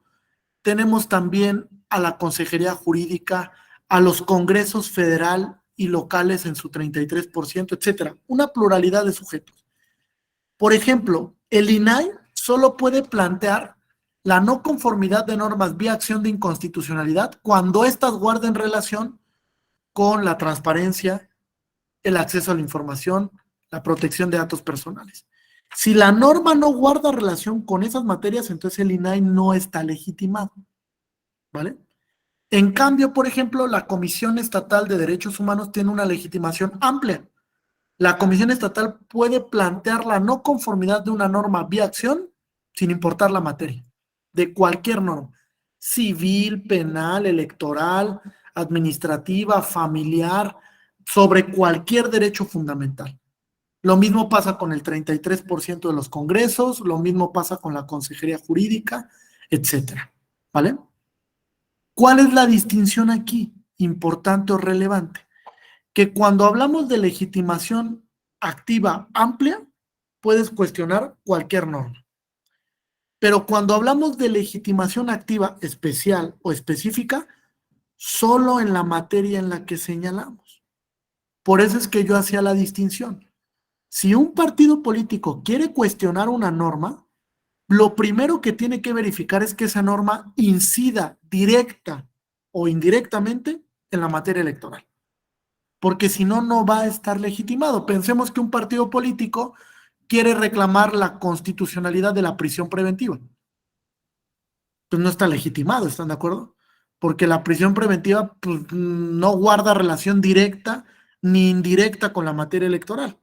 Tenemos también a la Consejería Jurídica, a los congresos federal y locales en su 33%, etcétera. Una pluralidad de sujetos. Por ejemplo, el INAI solo puede plantear la no conformidad de normas vía acción de inconstitucionalidad cuando éstas guarden relación con la transparencia, el acceso a la información, la protección de datos personales. Si la norma no guarda relación con esas materias, entonces el INAI no está legitimado, ¿vale? En cambio, por ejemplo, la Comisión Estatal de Derechos Humanos tiene una legitimación amplia. La Comisión Estatal puede plantear la no conformidad de una norma vía acción sin importar la materia, de cualquier norma, civil, penal, electoral, administrativa, familiar, sobre cualquier derecho fundamental, Lo mismo pasa con el 33% de los congresos, lo mismo pasa con la consejería jurídica, etcétera, ¿vale? ¿Cuál es la distinción aquí? Importante o relevante. Que cuando hablamos de legitimación activa amplia, puedes cuestionar cualquier norma. Pero cuando hablamos de legitimación activa especial o específica, solo en la materia en la que señalamos. Por eso es que yo hacía la distinción. Si un partido político quiere cuestionar una norma, lo primero que tiene que verificar es que esa norma incida directa o indirectamente en la materia electoral. Porque si no, no va a estar legitimado. Pensemos que un partido político quiere reclamar la constitucionalidad de la prisión preventiva. Pues no está legitimado, ¿están de acuerdo? Porque la prisión preventiva pues, no guarda relación directa ni indirecta con la materia electoral.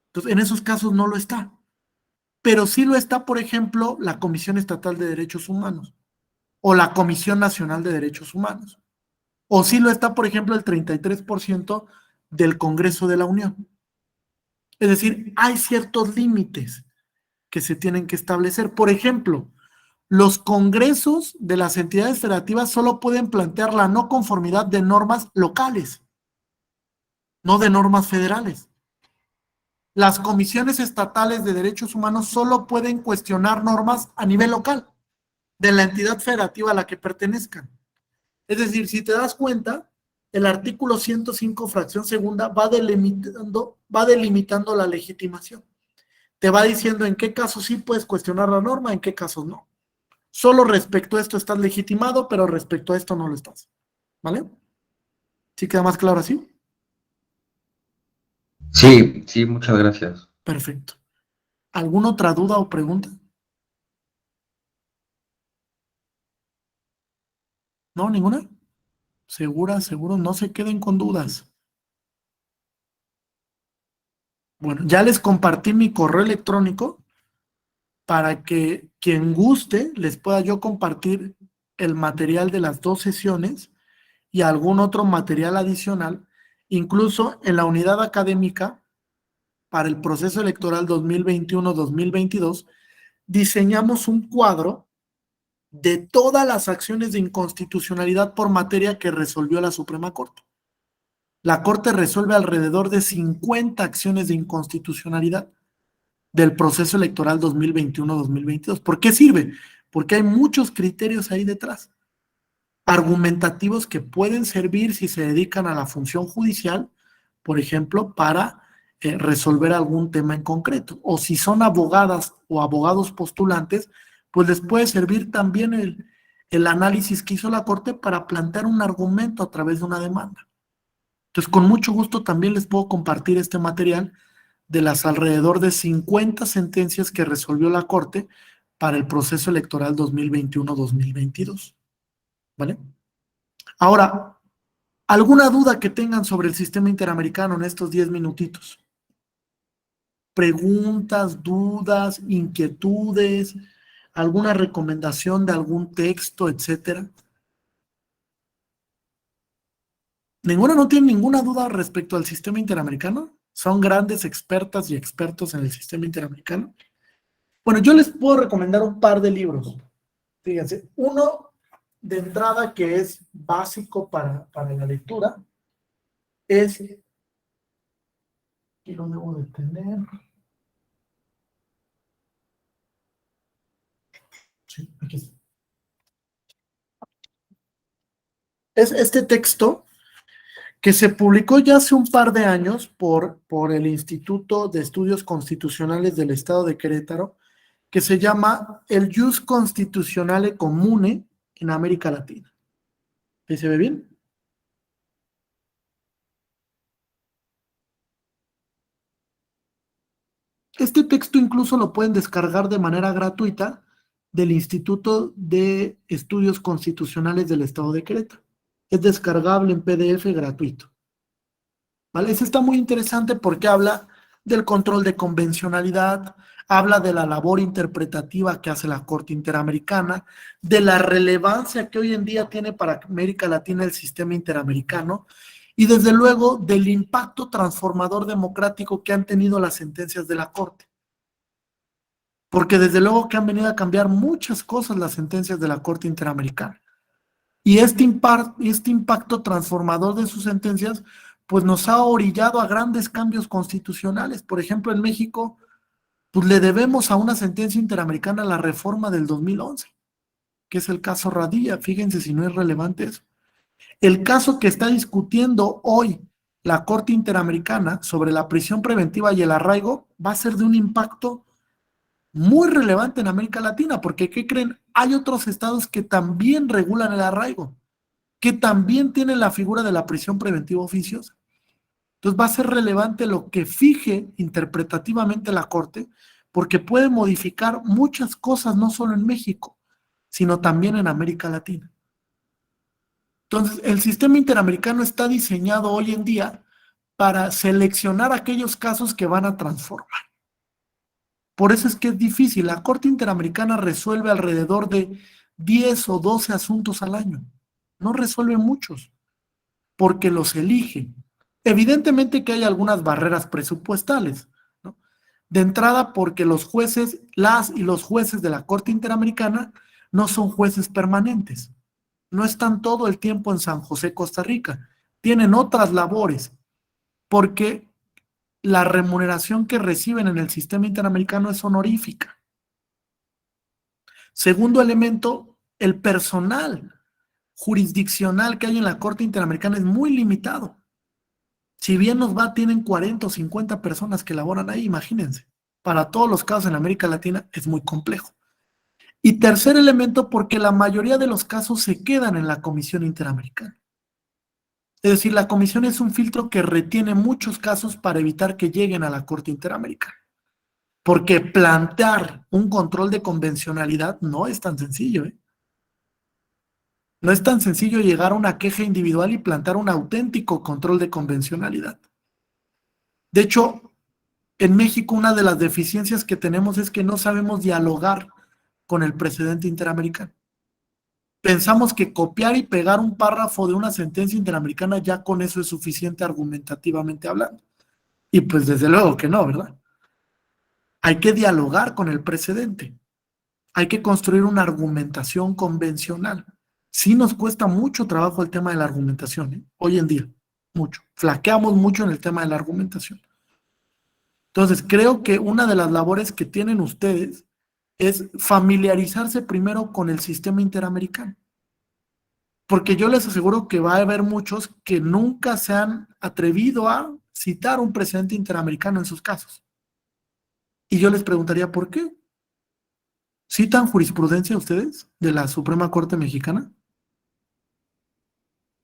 Entonces, en esos casos no lo está. Pero sí lo está, por ejemplo, la Comisión Estatal de Derechos Humanos o la Comisión Nacional de Derechos Humanos. O sí lo está, por ejemplo, el 33% del Congreso de la Unión. Es decir, hay ciertos límites que se tienen que establecer. Por ejemplo, los congresos de las entidades federativas solo pueden plantear la no conformidad de normas locales, no de normas federales. Las comisiones estatales de derechos humanos solo pueden cuestionar normas a nivel local, de la entidad federativa a la que pertenezcan. Es decir, si te das cuenta, el artículo 105, fracción segunda, va delimitando la legitimación. Te va diciendo en qué casos sí puedes cuestionar la norma, en qué casos no. Solo respecto a esto estás legitimado, pero respecto a esto no lo estás. ¿Vale? ¿Sí queda más claro así? Sí, sí, muchas gracias. Perfecto. ¿Alguna otra duda o pregunta? ¿No? ¿Ninguna? Seguro, no se queden con dudas. Bueno, ya les compartí mi correo electrónico para que quien guste les pueda yo compartir el material de las 2 sesiones y algún otro material adicional, incluso en la unidad académica para el proceso electoral 2021-2022, diseñamos un cuadro de todas las acciones de inconstitucionalidad por materia que resolvió la Suprema Corte. La Corte resuelve alrededor de 50 acciones de inconstitucionalidad del proceso electoral 2021-2022. ¿Por qué sirve? Porque hay muchos criterios ahí detrás, argumentativos que pueden servir si se dedican a la función judicial, por ejemplo, para resolver algún tema en concreto. O si son abogadas o abogados postulantes, pues les puede servir también el análisis que hizo la Corte para plantear un argumento a través de una demanda. Entonces, con mucho gusto también les puedo compartir este material de las alrededor de 50 sentencias que resolvió la Corte para el proceso electoral 2021-2022. ¿Vale? Ahora, ¿alguna duda que tengan sobre el sistema interamericano en estos 10 minutitos? ¿Preguntas, dudas, inquietudes, alguna recomendación de algún texto, etcétera? ¿Ninguna? ¿No tiene ninguna duda respecto al sistema interamericano? ¿Son grandes expertas y expertos en el sistema interamericano? Bueno, yo les puedo recomendar un par de libros. Fíjense, uno de entrada que es básico para la lectura es, aquí lo debo de tener. Sí, aquí está. Es este texto que se publicó ya hace un par de años por el Instituto de Estudios Constitucionales del Estado de Querétaro, que se llama El Jus Constitutionale Comune en América Latina. ¿Ahí se ve bien? Este texto incluso lo pueden descargar de manera gratuita del Instituto de Estudios Constitucionales del Estado de Querétaro. Es descargable en PDF gratuito. ¿Vale? Ese está muy interesante porque habla del control de convencionalidad, habla de la labor interpretativa que hace la Corte Interamericana, de la relevancia que hoy en día tiene para América Latina el sistema interamericano y desde luego del impacto transformador democrático que han tenido las sentencias de la Corte. Porque desde luego que han venido a cambiar muchas cosas las sentencias de la Corte Interamericana. Y este impacto transformador de sus sentencias, pues nos ha orillado a grandes cambios constitucionales. Por ejemplo, en México, pues le debemos a una sentencia interamericana la reforma del 2011, que es el caso Radilla. Fíjense si no es relevante eso. El caso que está discutiendo hoy la Corte Interamericana sobre la prisión preventiva y el arraigo va a ser de un impacto muy relevante en América Latina, porque ¿qué creen? Hay otros estados que también regulan el arraigo, que también tienen la figura de la prisión preventiva oficiosa. Entonces va a ser relevante lo que fije interpretativamente la Corte, porque puede modificar muchas cosas, no solo en México, sino también en América Latina. Entonces, el sistema interamericano está diseñado hoy en día para seleccionar aquellos casos que van a transformar. Por eso es que es difícil. La Corte Interamericana resuelve alrededor de 10 o 12 asuntos al año. No resuelve muchos, porque los elige. Evidentemente que hay algunas barreras presupuestales, ¿no? De entrada, porque los jueces, las y los jueces de la Corte Interamericana no son jueces permanentes. No están todo el tiempo en San José, Costa Rica. Tienen otras labores, porque la remuneración que reciben en el sistema interamericano es honorífica. Segundo elemento, el personal jurisdiccional que hay en la Corte Interamericana es muy limitado. Si bien nos va, tienen 40 o 50 personas que laboran ahí, imagínense. Para todos los casos en América Latina es muy complejo. Y tercer elemento, porque la mayoría de los casos se quedan en la Comisión Interamericana. Es decir, la Comisión es un filtro que retiene muchos casos para evitar que lleguen a la Corte Interamericana. Porque plantear un control de convencionalidad no es tan sencillo, ¿eh? No es tan sencillo llegar a una queja individual y plantear un auténtico control de convencionalidad. De hecho, en México una de las deficiencias que tenemos es que no sabemos dialogar con el precedente interamericano. Pensamos que copiar y pegar un párrafo de una sentencia interamericana ya con eso es suficiente argumentativamente hablando. Y pues desde luego que no, ¿verdad? Hay que dialogar con el precedente. Hay que construir una argumentación convencional. Sí nos cuesta mucho trabajo el tema de la argumentación, ¿eh? Hoy en día, mucho. Flaqueamos mucho en el tema de la argumentación. Entonces, creo que una de las labores que tienen ustedes es familiarizarse primero con el sistema interamericano. Porque yo les aseguro que va a haber muchos que nunca se han atrevido a citar un precedente interamericano en sus casos. Y yo les preguntaría, ¿por qué? ¿Citan jurisprudencia ustedes de la Suprema Corte Mexicana?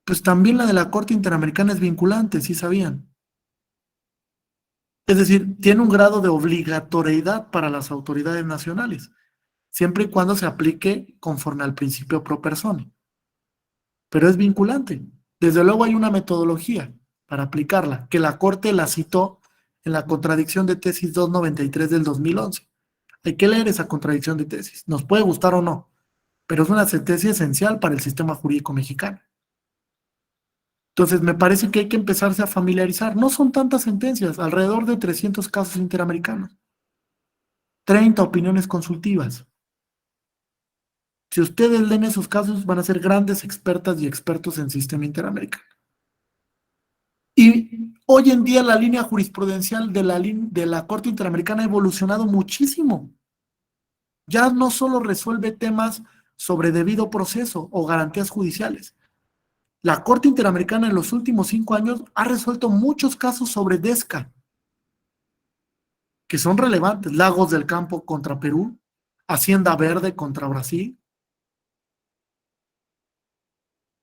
Pues también la de la Corte Interamericana es vinculante, ¿sí sabían? Es decir, tiene un grado de obligatoriedad para las autoridades nacionales, siempre y cuando se aplique conforme al principio pro persona. Pero es vinculante. Desde luego hay una metodología para aplicarla, que la Corte la citó en la contradicción de tesis 293 del 2011. Hay que leer esa contradicción de tesis. Nos puede gustar o no, pero es una sentencia esencial para el sistema jurídico mexicano. Entonces, me parece que hay que empezarse a familiarizar. No son tantas sentencias, alrededor de 300 casos interamericanos. 30 opiniones consultivas. Si ustedes leen esos casos, van a ser grandes expertas y expertos en sistema interamericano. Y hoy en día la línea jurisprudencial de la Corte Interamericana ha evolucionado muchísimo. Ya no solo resuelve temas sobre debido proceso o garantías judiciales. La Corte Interamericana en los últimos 5 años ha resuelto muchos casos sobre DESCA, que son relevantes. Lagos del Campo contra Perú, Hacienda Verde contra Brasil,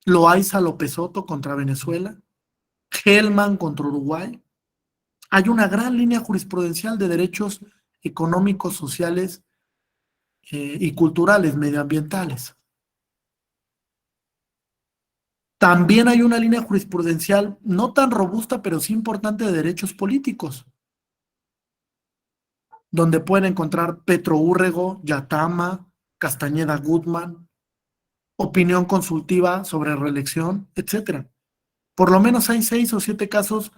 Loaiza López Soto contra Venezuela, Hellman contra Uruguay. Hay una gran línea jurisprudencial de derechos económicos, sociales y culturales, medioambientales. También hay una línea jurisprudencial no tan robusta, pero sí importante de derechos políticos, donde pueden encontrar Petro Úrrego, Yatama, Castañeda Guzmán, opinión consultiva sobre reelección, etc. Por lo menos hay 6 o 7 casos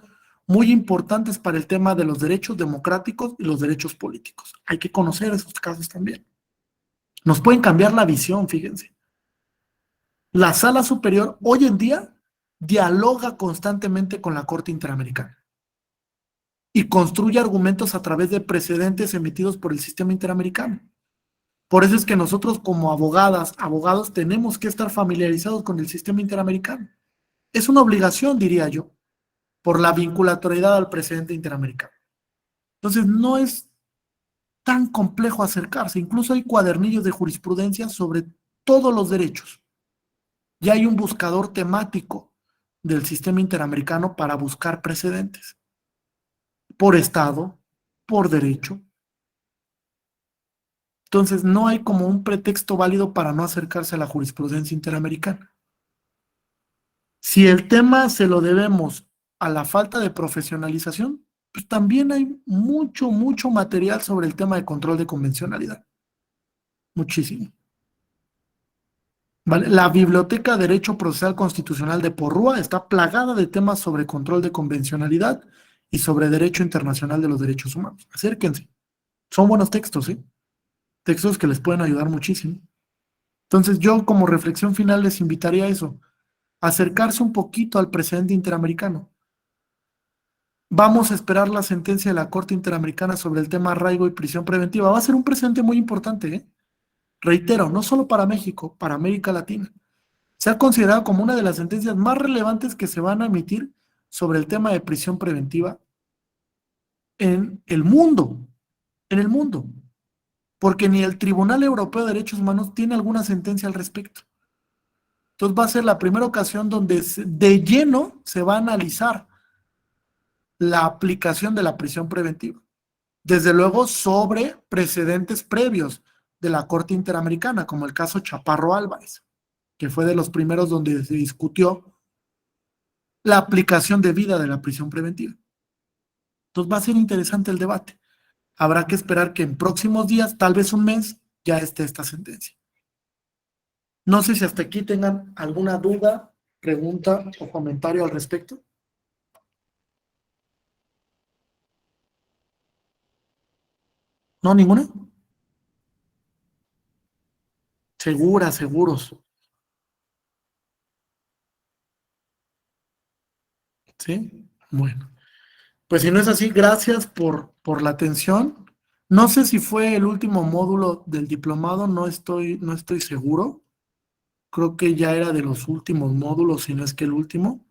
muy importantes para el tema de los derechos democráticos y los derechos políticos. Hay que conocer esos casos también. Nos pueden cambiar la visión, fíjense. La Sala Superior hoy en día dialoga constantemente con la Corte Interamericana y construye argumentos a través de precedentes emitidos por el sistema interamericano. Por eso es que nosotros como abogados tenemos que estar familiarizados con el sistema interamericano. Es una obligación, diría yo, por la vinculatoriedad al precedente interamericano. Entonces, no es tan complejo acercarse. Incluso hay cuadernillos de jurisprudencia sobre todos los derechos. Ya hay un buscador temático del sistema interamericano para buscar precedentes. Por estado, por derecho. Entonces, no hay como un pretexto válido para no acercarse a la jurisprudencia interamericana. Si el tema se lo debemos a la falta de profesionalización, pues también hay mucho material sobre el tema de control de convencionalidad. Muchísimo. ¿Vale? La Biblioteca de Derecho Procesal Constitucional de Porrúa está plagada de temas sobre control de convencionalidad y sobre derecho internacional de los derechos humanos. Acérquense. Son buenos textos, ¿sí? Textos que les pueden ayudar muchísimo. Entonces yo como reflexión final les invitaría a eso, acercarse un poquito al precedente interamericano. Vamos a esperar la sentencia de la Corte Interamericana sobre el tema arraigo y prisión preventiva. Va a ser un precedente muy importante, ¿eh? Reitero, no solo para México, para América Latina. Se ha considerado como una de las sentencias más relevantes que se van a emitir sobre el tema de prisión preventiva en el mundo, porque ni el Tribunal Europeo de Derechos Humanos tiene alguna sentencia al respecto. Entonces va a ser la primera ocasión donde de lleno se va a analizar la aplicación de la prisión preventiva. Desde luego sobre precedentes previos de la Corte Interamericana, como el caso Chaparro Álvarez, que fue de los primeros donde se discutió la aplicación debida de la prisión preventiva. Entonces va a ser interesante el debate. Habrá que esperar que en próximos días, tal vez un mes, ya esté esta sentencia. No sé si hasta aquí tengan alguna duda, pregunta o comentario al respecto. ¿No, ninguna? Seguros. ¿Sí? Bueno. Pues si no es así, gracias por la atención. No sé si fue el último módulo del diplomado, no estoy seguro. Creo que ya era de los últimos módulos, si no es que el último.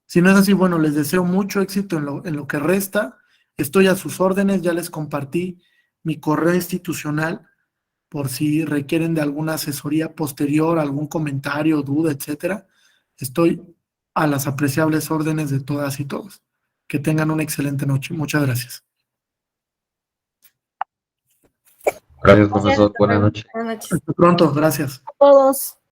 Si no es así, bueno, les deseo mucho éxito en lo que resta. Estoy a sus órdenes, ya les compartí mi correo institucional por si requieren de alguna asesoría posterior, algún comentario, duda, etcétera. Estoy a las apreciables órdenes de todas y todos. Que tengan una excelente noche. Muchas gracias. Gracias, profesor. Buenas noches. Buenas noches. Hasta pronto. Gracias. A todos.